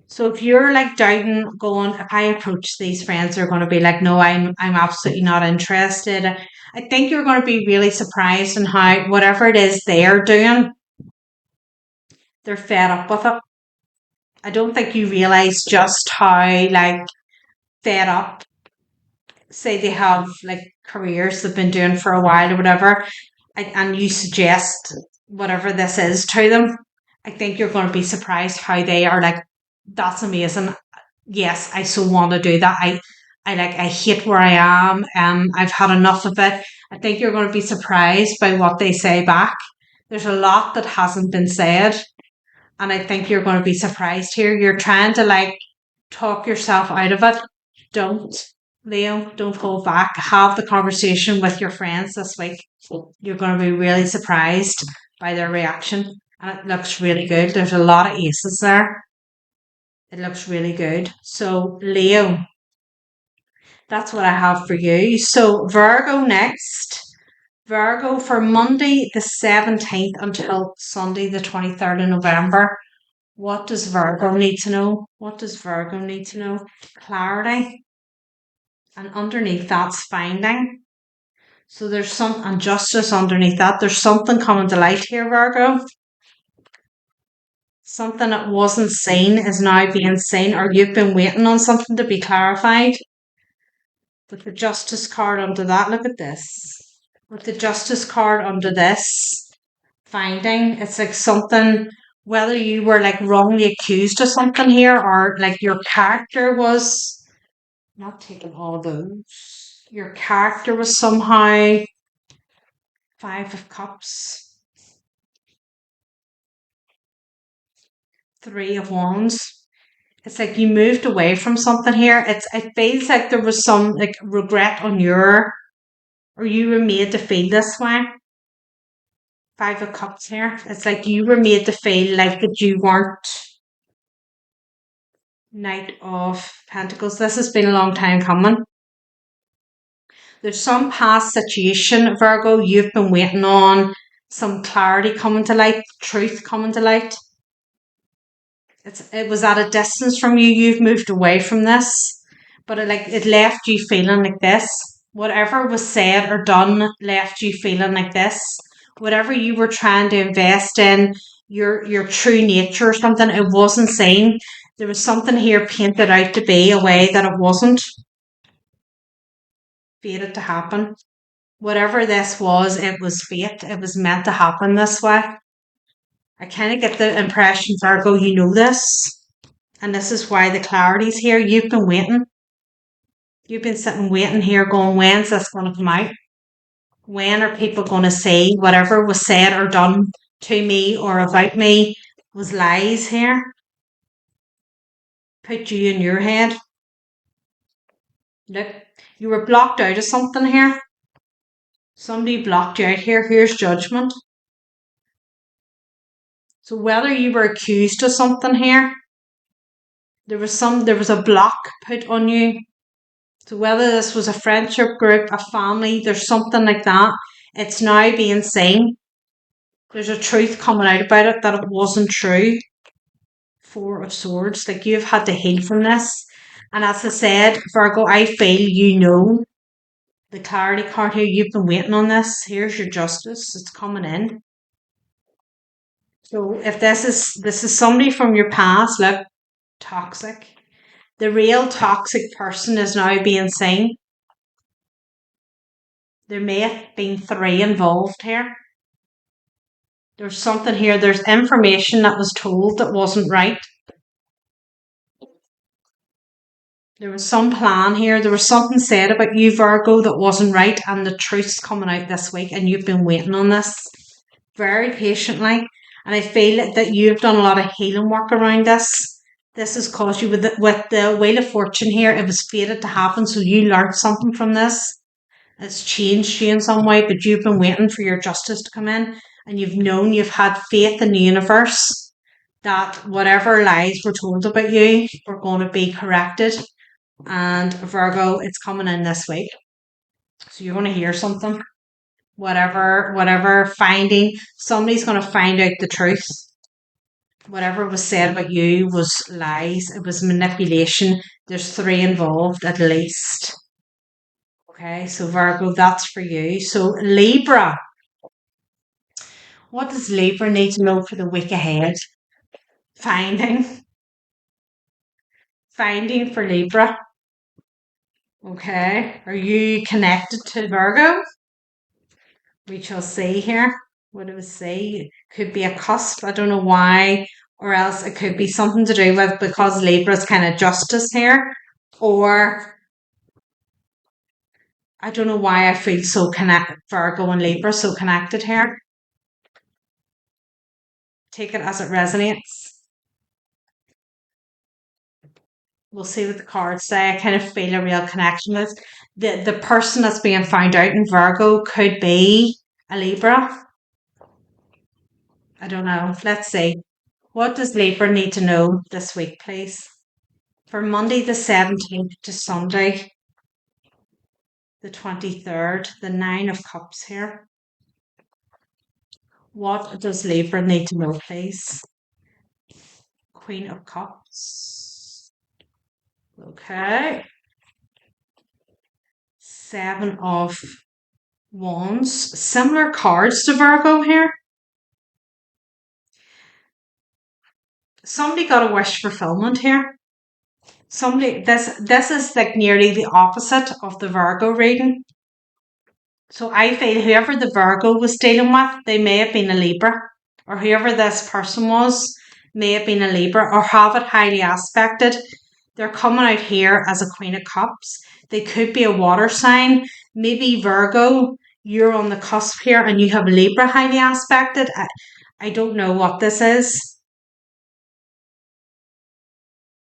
So if you're like doubting, going, if I approach these friends, they're going to be like, no, I'm absolutely not interested. I think you're going to be really surprised in how whatever it is they're doing, they're fed up with it. I don't think you realize just how like fed up. Say they have like careers they've been doing for a while or whatever, and you suggest whatever this is to them. I think you're going to be surprised how they are like, that's amazing. Yes, I so want to do that. I hate where I am. I've had enough of it. I think you're going to be surprised by what they say back. There's a lot that hasn't been said, and I think you're going to be surprised here. You're trying to like talk yourself out of it. Don't, Leo, don't hold back. Have the conversation with your friends this week. You're going to be really surprised by their reaction, and it looks really good. There's a lot of aces there. It looks really good. So, Leo, that's what I have for you. So, Virgo next. Virgo for Monday the 17th until Sunday the 23rd of November. What does Virgo need to know? What does Virgo need to know? Clarity. And underneath that's finding. So there's some, and justice underneath that. There's something coming to light here, Virgo. Something that wasn't seen is now being seen, or you've been waiting on something to be clarified. With the justice card under that, look at this. With the justice card under this, finding, it's like something, whether you were like wrongly accused of something here, or like your character was, not taking all those, your character was somehow, 5 of Cups, 3 of Wands. It's like you moved away from something here. It feels like there was some like regret on your, or you were made to feel this way. 5 of Cups here. It's like you were made to feel like that you weren't. Knight of Pentacles. This has been a long time coming. There's some past situation, Virgo, you've been waiting on, some clarity coming to light, truth coming to light. It was at a distance from you. You've moved away from this, but it left you feeling like this. Whatever was said or done left you feeling like this. Whatever you were trying to invest in, your true nature or something, it wasn't seen. There was something here painted out to be a way that it wasn't. Fated to happen. Whatever this was, it was fate. It was meant to happen this way. I kind of get the impression, Virgo, you know this. And this is why the clarity's here. You've been waiting. You've been sitting waiting here going, when's this going to come out? When are people going to say whatever was said or done to me or about me was lies here? Put you in your head. Look, you were blocked out of something here. Somebody blocked you out here. Here's judgment. So whether you were accused of something here, there was a block put on you. So whether this was a friendship group, a family, there's something like that. It's now being seen. There's a truth coming out about it that it wasn't true. 4 of Swords. Like you've had to heal from this. And as I said, Virgo, I feel you know the clarity card here. You've been waiting on this. Here's your justice. It's coming in. So if this is somebody from your past, look, toxic. The real toxic person is now being seen. There may have been 3 involved here. There's something here. There's information that was told that wasn't right. There was some plan here. There was something said about you, Virgo, that wasn't right, and the truth's coming out this week, and you've been waiting on this very patiently. And I feel that you've done a lot of healing work around this. This has caused you, with the Wheel of Fortune here, it was fated to happen, so you learned something from this. It's changed you in some way, but you've been waiting for your justice to come in, and you've had faith in the universe that whatever lies were told about you were going to be corrected. And Virgo, it's coming in this week. So you're going to hear something. Whatever finding, somebody's going to find out the truth. Whatever was said about you was lies. It was manipulation. There's 3 involved at least. Okay, so Virgo, that's for you. So Libra. What does Libra need to know for the week ahead? Finding. Finding for Libra. Okay, are you connected to Virgo? We shall see here. What do we see? Could be a cusp. I don't know why. Or else it could be something to do with, because Libra's kind of justice here. Or I don't know why I feel so connected, Virgo and Libra so connected here. Take it as it resonates. We'll see what the cards say. I kind of feel a real connection with the person that's being found out in Virgo could be a Libra. I don't know. Let's see. What does Libra need to know this week, please? For Monday the 17th to Sunday the 23rd, the Nine of Cups here. What does Libra need to know, please? Queen of Cups. Okay. Seven of Wands. Similar cards to Virgo here. Somebody got a wish fulfillment here. This is like nearly the opposite of the Virgo reading. So I feel whoever the Virgo was dealing with, they may have been a Libra, or whoever this person was may have been a Libra, or have it highly aspected. They're coming out here as a Queen of Cups. They could be a water sign. Maybe Virgo, you're on the cusp here and you have Libra highly aspected. I don't know what this is.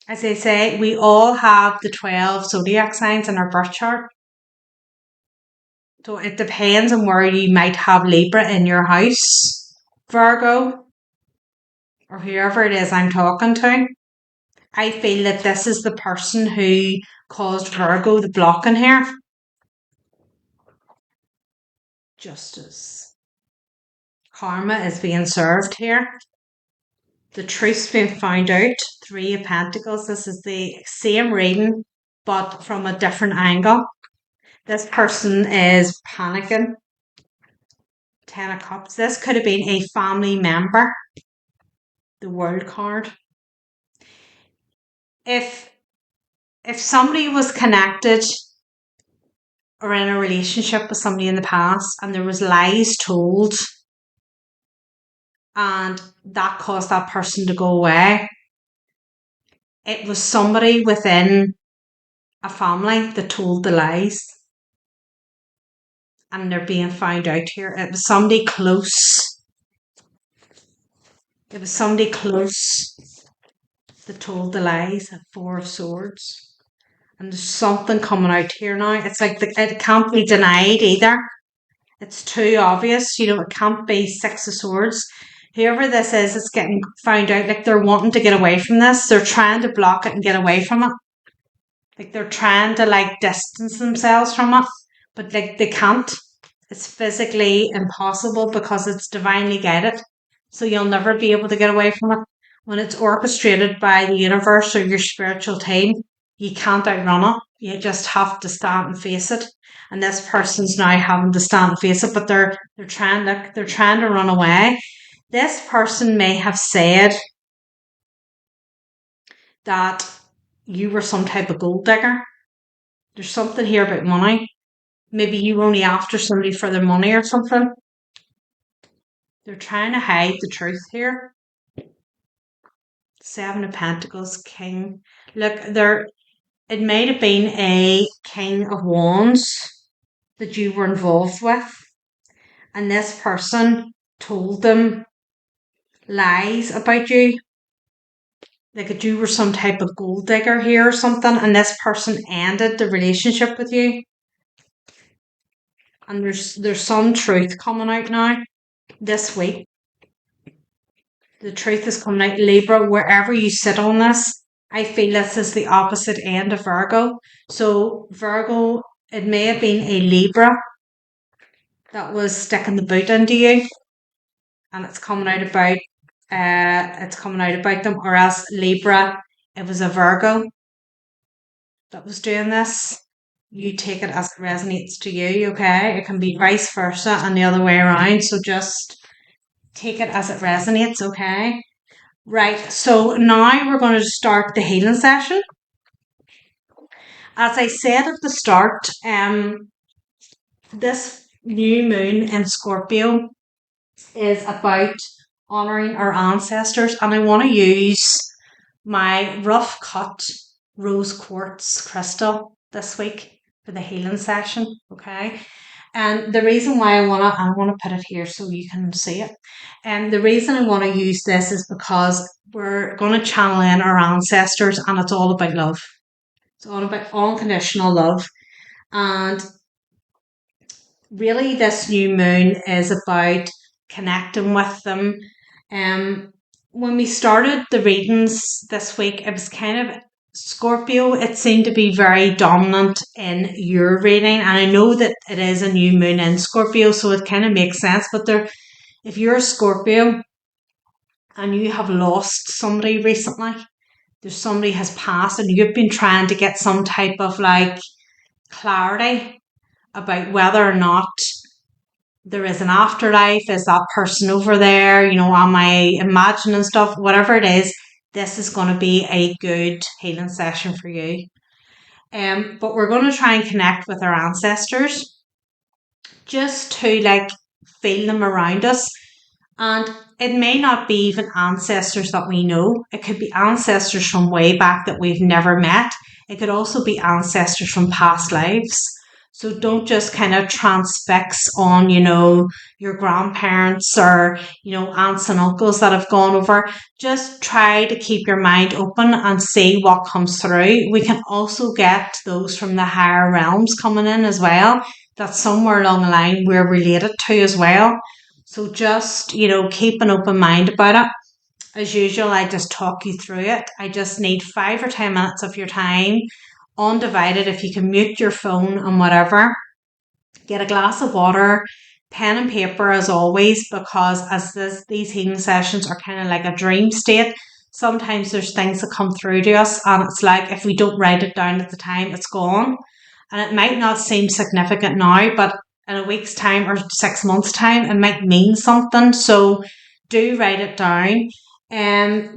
As I say, we all have the 12 zodiac signs in our birth chart. So it depends on where you might have Libra in your house, Virgo, or whoever it is I'm talking to. I feel that this is the person who caused Virgo the block in here. Justice. Karma is being served here. The truth's being found out. Three of Pentacles. This is the same reading, but from a different angle. This person is panicking. Ten of Cups. This could have been a family member. The World card. If somebody was connected or in a relationship with somebody in the past and there was lies told and that caused that person to go away, it was somebody within a family that told the lies and they're being found out here. It was somebody close. It was somebody close that told the lies. At Four of Swords. And there's something coming out here now. It's like it can't be denied either. It's too obvious. You know, it can't be Six of Swords. Whoever this is, it's getting found out. Like they're wanting to get away from this. They're trying to block it and get away from it. Like they're trying to like distance themselves from it. But like they can't. It's physically impossible because it's divinely guided. So you'll never be able to get away from it. When it's orchestrated by the universe or your spiritual team, you can't outrun it. You just have to stand and face it. And this person's now having to stand and face it, but they're trying to run away. This person may have said that you were some type of gold digger. There's something here about money. Maybe you were only after somebody for their money or something. They're trying to hide the truth here. Seven of Pentacles, King. Look, it might have been a King of Wands that you were involved with. And this person told them lies about you. Like that you were some type of gold digger here or something. And this person ended the relationship with you. And there's some truth coming out now this week. The truth is coming out. Libra, wherever you sit on this, I feel this is the opposite end of Virgo. So Virgo, it may have been a Libra that was sticking the boot into you, and it's coming out about them, or else Libra, it was a Virgo that was doing this. You take it as it resonates to you, okay? It can be vice versa and the other way around. So just take it as it resonates, okay? Right, so now we're going to start the healing session. As I said at the start, this new moon in Scorpio is about honouring our ancestors, and I want to use my rough cut rose quartz crystal this week for the healing session, okay? And the reason why I want to put it here so you can see it. And the reason I want to use this is because we're going to channel in our ancestors, and it's all about love. It's all about unconditional love. And really, this new moon is about connecting with them. When we started the readings this week, it was kind of Scorpio. It seemed to be very dominant in your reading, and I know that it is a new moon in Scorpio, so it kind of makes sense. But if you're a Scorpio and you have lost somebody recently, there's somebody has passed, and you've been trying to get some type of like clarity about whether or not there is an afterlife. Is that person over there? Am I imagining stuff? Whatever it is, this is going to be a good healing session for you. But we're going to try and connect with our ancestors just to like feel them around us. And it may not be even ancestors that we know. It could be ancestors from way back that we've never met. It could also be ancestors from past lives. So don't just kind of transfix on, your grandparents or, aunts and uncles that have gone over. Just try to keep your mind open and see what comes through. We can also get those from the higher realms coming in as well, that somewhere along the line we're related to as well. So just, keep an open mind about it. As usual, I just talk you through it. I just need 5 or 10 minutes of your time, undivided. If you can mute your phone and whatever, get a glass of water, pen and paper as always, because these healing sessions are kind of like a dream state. Sometimes there's things that come through to us, and it's like if we don't write it down at the time, it's gone. And it might not seem significant now, but in a week's time or 6 months' time, it might mean something. So do write it down.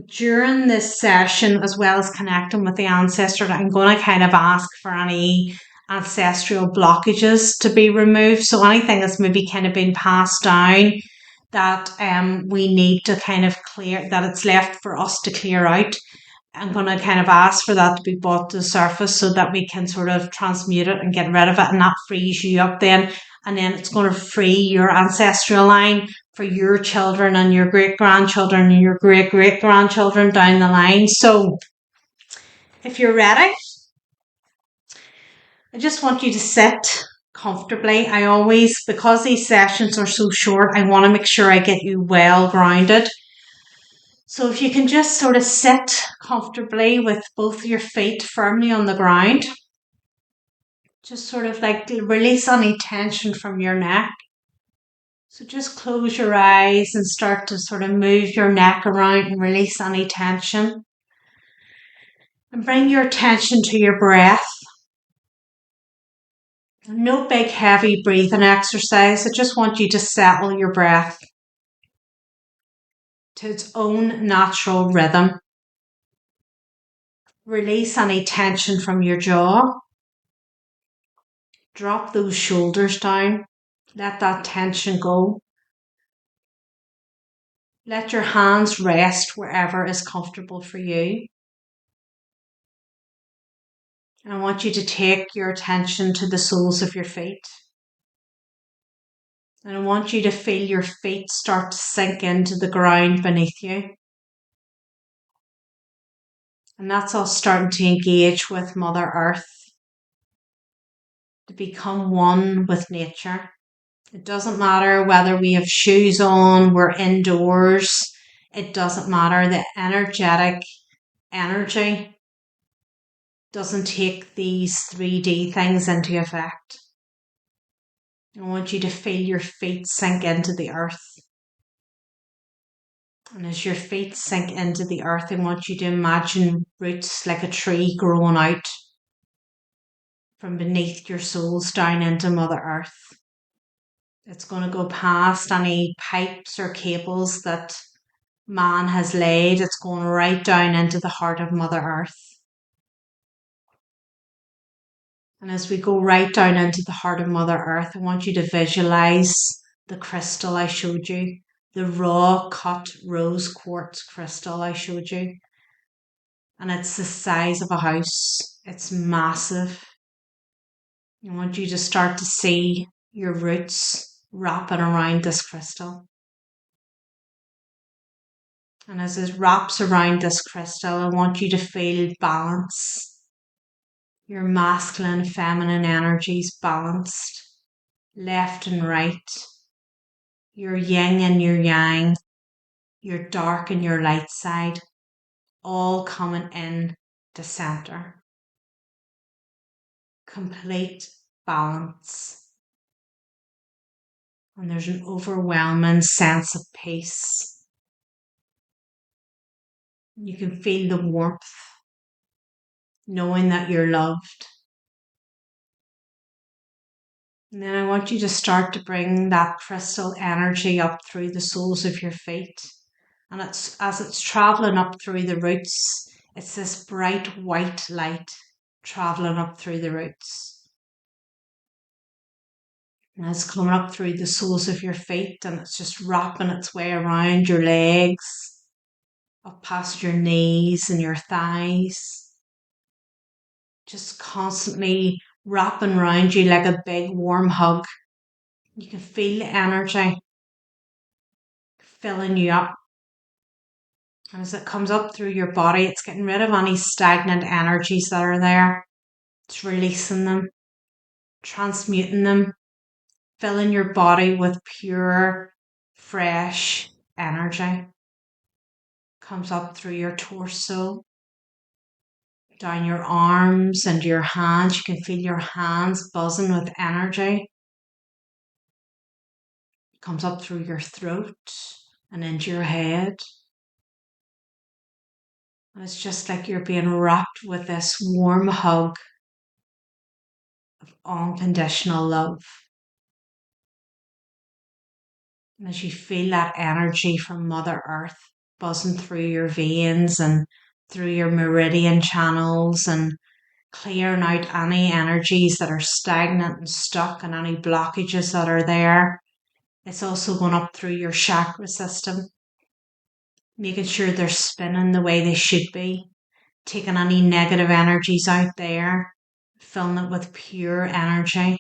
During this session, as well as connecting with the ancestors, I'm going to kind of ask for any ancestral blockages to be removed. So anything that's maybe kind of been passed down that we need to kind of clear, that it's left for us to clear out. I'm going to kind of ask for that to be brought to the surface so that we can sort of transmute it and get rid of it, and that frees you up then. And then it's going to free your ancestral line for your children and your great-grandchildren and your great-great-grandchildren down the line. So if you're ready, I just want you to sit comfortably. I always, because these sessions are so short, I want to make sure I get you well grounded. So if you can just sort of sit comfortably with both your feet firmly on the ground, just sort of like release any tension from your neck. So just close your eyes and start to sort of move your neck around and release any tension. And bring your attention to your breath. No big heavy breathing exercise. I just want you to settle your breath to its own natural rhythm. Release any tension from your jaw. Drop those shoulders down. Let that tension go. Let your hands rest wherever is comfortable for you. And I want you to take your attention to the soles of your feet. And I want you to feel your feet start to sink into the ground beneath you. And that's all starting to engage with Mother Earth, to become one with nature. It doesn't matter whether we have shoes on, we're indoors. It doesn't matter. The energetic energy doesn't take these 3D things into effect. I want you to feel your feet sink into the earth. And as your feet sink into the earth, I want you to imagine roots like a tree growing out from beneath your soles down into Mother Earth. It's going to go past any pipes or cables that man has laid. It's going right down into the heart of Mother Earth. And as we go right down into the heart of Mother Earth, I want you to visualize the crystal I showed you, the raw cut rose quartz crystal I showed you. And it's the size of a house. It's massive. I want you to start to see your roots wrapping around this crystal. And as it wraps around this crystal, I want you to feel balance. Your masculine, feminine energies balanced, left and right. Your yin and your yang, your dark and your light side, all coming in to center. Complete balance. And there's an overwhelming sense of peace. You can feel the warmth, knowing that you're loved. And then I want you to start to bring that crystal energy up through the soles of your feet. And as it's traveling up through the roots, it's this bright white light traveling up through the roots. And it's coming up through the soles of your feet, and it's just wrapping its way around your legs, up past your knees and your thighs. Just constantly wrapping around you like a big warm hug. You can feel the energy filling you up. And as it comes up through your body, it's getting rid of any stagnant energies that are there. It's releasing them, transmuting them, filling your body with pure, fresh energy. Comes up through your torso, down your arms and your hands. You can feel your hands buzzing with energy. Comes up through your throat and into your head. And it's just like you're being wrapped with this warm hug of unconditional love. And as you feel that energy from Mother Earth buzzing through your veins and through your meridian channels and clearing out any energies that are stagnant and stuck and any blockages that are there. It's also going up through your chakra system, making sure they're spinning the way they should be, taking any negative energies out there, filling it with pure energy.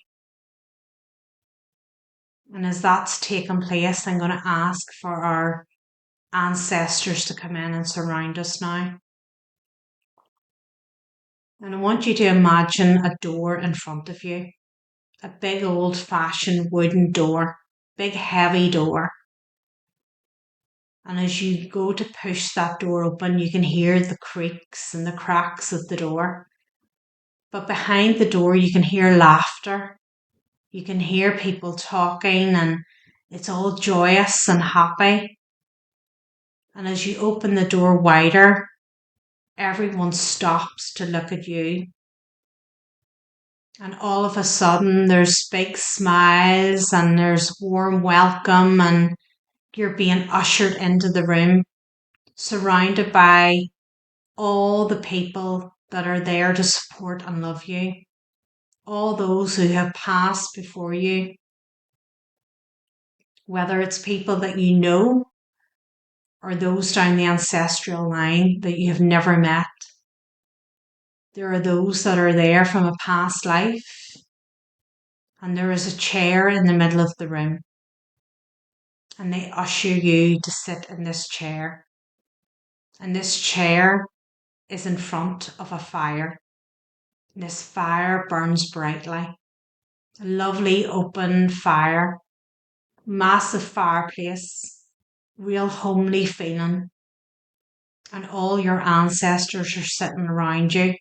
And as that's taking place, I'm going to ask for our ancestors to come in and surround us now. And I want you to imagine a door in front of you, a big old-fashioned wooden door, big heavy door. And as you go to push that door open, you can hear the creaks and the cracks of the door. But behind the door, you can hear laughter. You can hear people talking, and it's all joyous and happy. And as you open the door wider, everyone stops to look at you. And all of a sudden, there's big smiles and there's warm welcome, and you're being ushered into the room, surrounded by all the people that are there to support and love you. All those who have passed before you. Whether it's people that you know or those down the ancestral line that you have never met. There are those that are there from a past life. And there is a chair in the middle of the room. And they usher you to sit in this chair. And this chair is in front of a fire. And this fire burns brightly. A lovely open fire. Massive fireplace. Real homely feeling. And all your ancestors are sitting around you.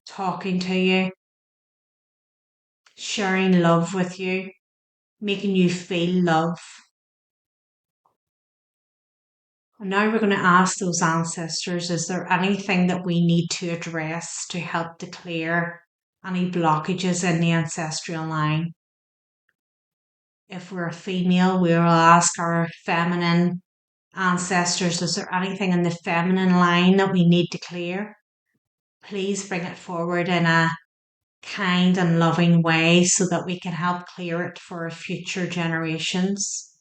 Talking to you. Sharing love with you. Making you feel love. And now we're going to ask those ancestors, is there anything that we need to address to help to clear any blockages in the ancestral line? If we're a female, we will ask our feminine ancestors, is there anything in the feminine line that we need to clear? Please bring it forward in a kind and loving way so that we can help clear it for future generations.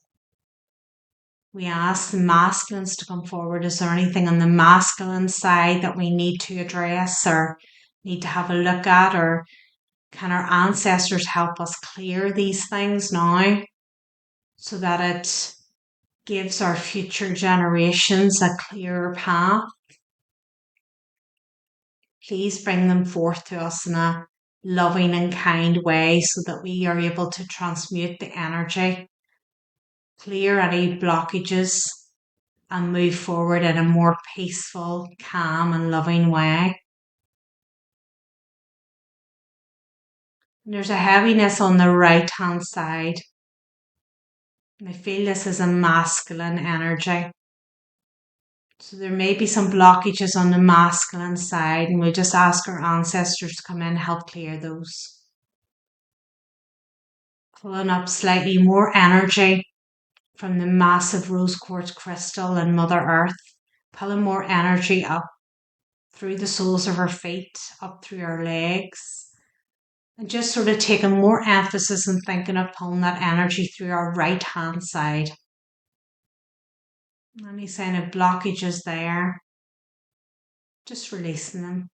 We ask the masculines to come forward. Is there anything on the masculine side that we need to address or need to have a look at or Can our ancestors help us clear these things now so that it gives our future generations a clearer path? Please bring them forth to us in a loving and kind way so that we are able to transmute the energy, clear any blockages, and move forward in a more peaceful, calm, and loving way. There's a heaviness on the right hand side. And I feel this is a masculine energy. So there may be some blockages on the masculine side, and we'll just ask our ancestors to come in and help clear those. Pulling up slightly more energy from the massive rose quartz crystal and Mother Earth. Pulling more energy up through the soles of our feet, up through our legs. And just sort of taking more emphasis and thinking of pulling that energy through our right hand side. Any sign of blockages there, just releasing them.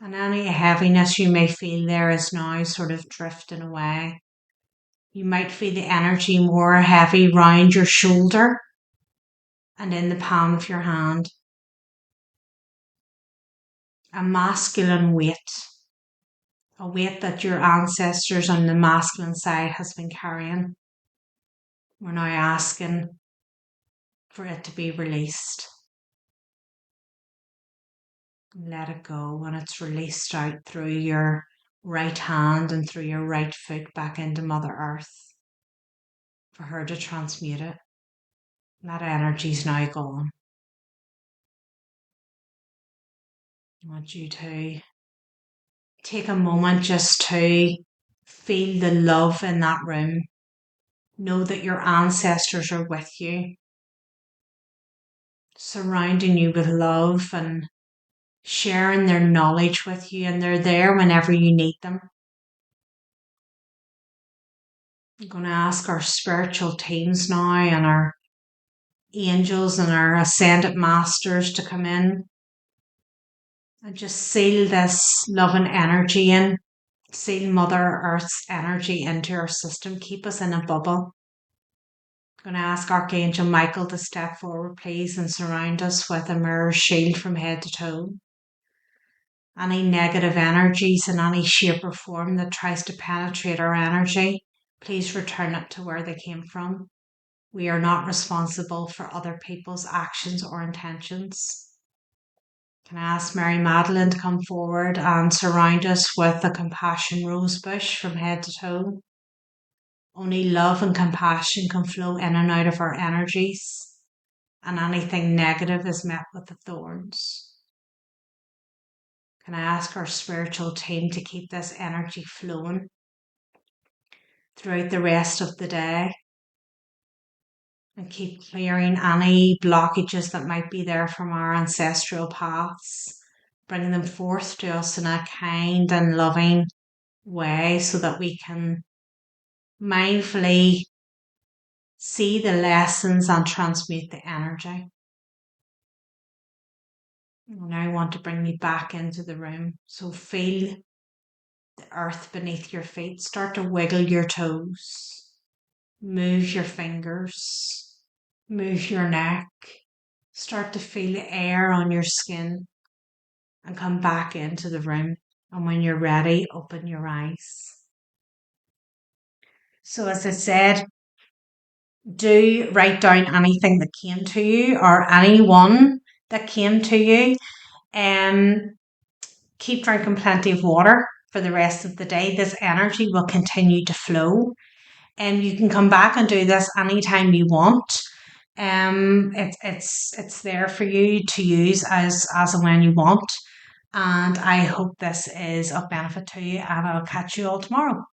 And any heaviness you may feel there is now sort of drifting away. You might feel the energy more heavy round your shoulder and in the palm of your hand. A masculine weight. A weight that your ancestors on the masculine side has been carrying. We're now asking for it to be released. Let it go when it's released out through your right hand and through your right foot back into Mother Earth for her to transmute it. That energy's now gone. I want you to take a moment just to feel the love in that room. Know that your ancestors are with you, surrounding you with love and sharing their knowledge with you, and they're there whenever you need them. I'm going to ask our spiritual teams now and our angels and our ascended masters to come in and just seal this loving energy in, seal Mother Earth's energy into our system, keep us in a bubble. I'm going to ask Archangel Michael to step forward, please, and surround us with a mirror shield from head to toe. Any negative energies in any shape or form that tries to penetrate our energy, please return it to where they came from. We are not responsible for other people's actions or intentions. Can I ask Mary Magdalene to come forward and surround us with a compassion rose bush from head to toe? Only love and compassion can flow in and out of our energies, and anything negative is met with the thorns. Can I ask our spiritual team to keep this energy flowing throughout the rest of the day and keep clearing any blockages that might be there from our ancestral paths, bring them forth to us in a kind and loving way so that we can mindfully see the lessons and transmute the energy. And I want to bring you back into the room. So feel the earth beneath your feet. Start to wiggle your toes. Move your fingers. Move your neck. Start to feel the air on your skin. And come back into the room. And when you're ready, open your eyes. So as I said, do write down anything that came to you or anyone that came to you. Keep drinking plenty of water for the rest of the day. This energy will continue to flow. And you can come back and do this anytime you want. It's there for you to use as and when you want. And I hope this is of benefit to you, and I'll catch you all tomorrow.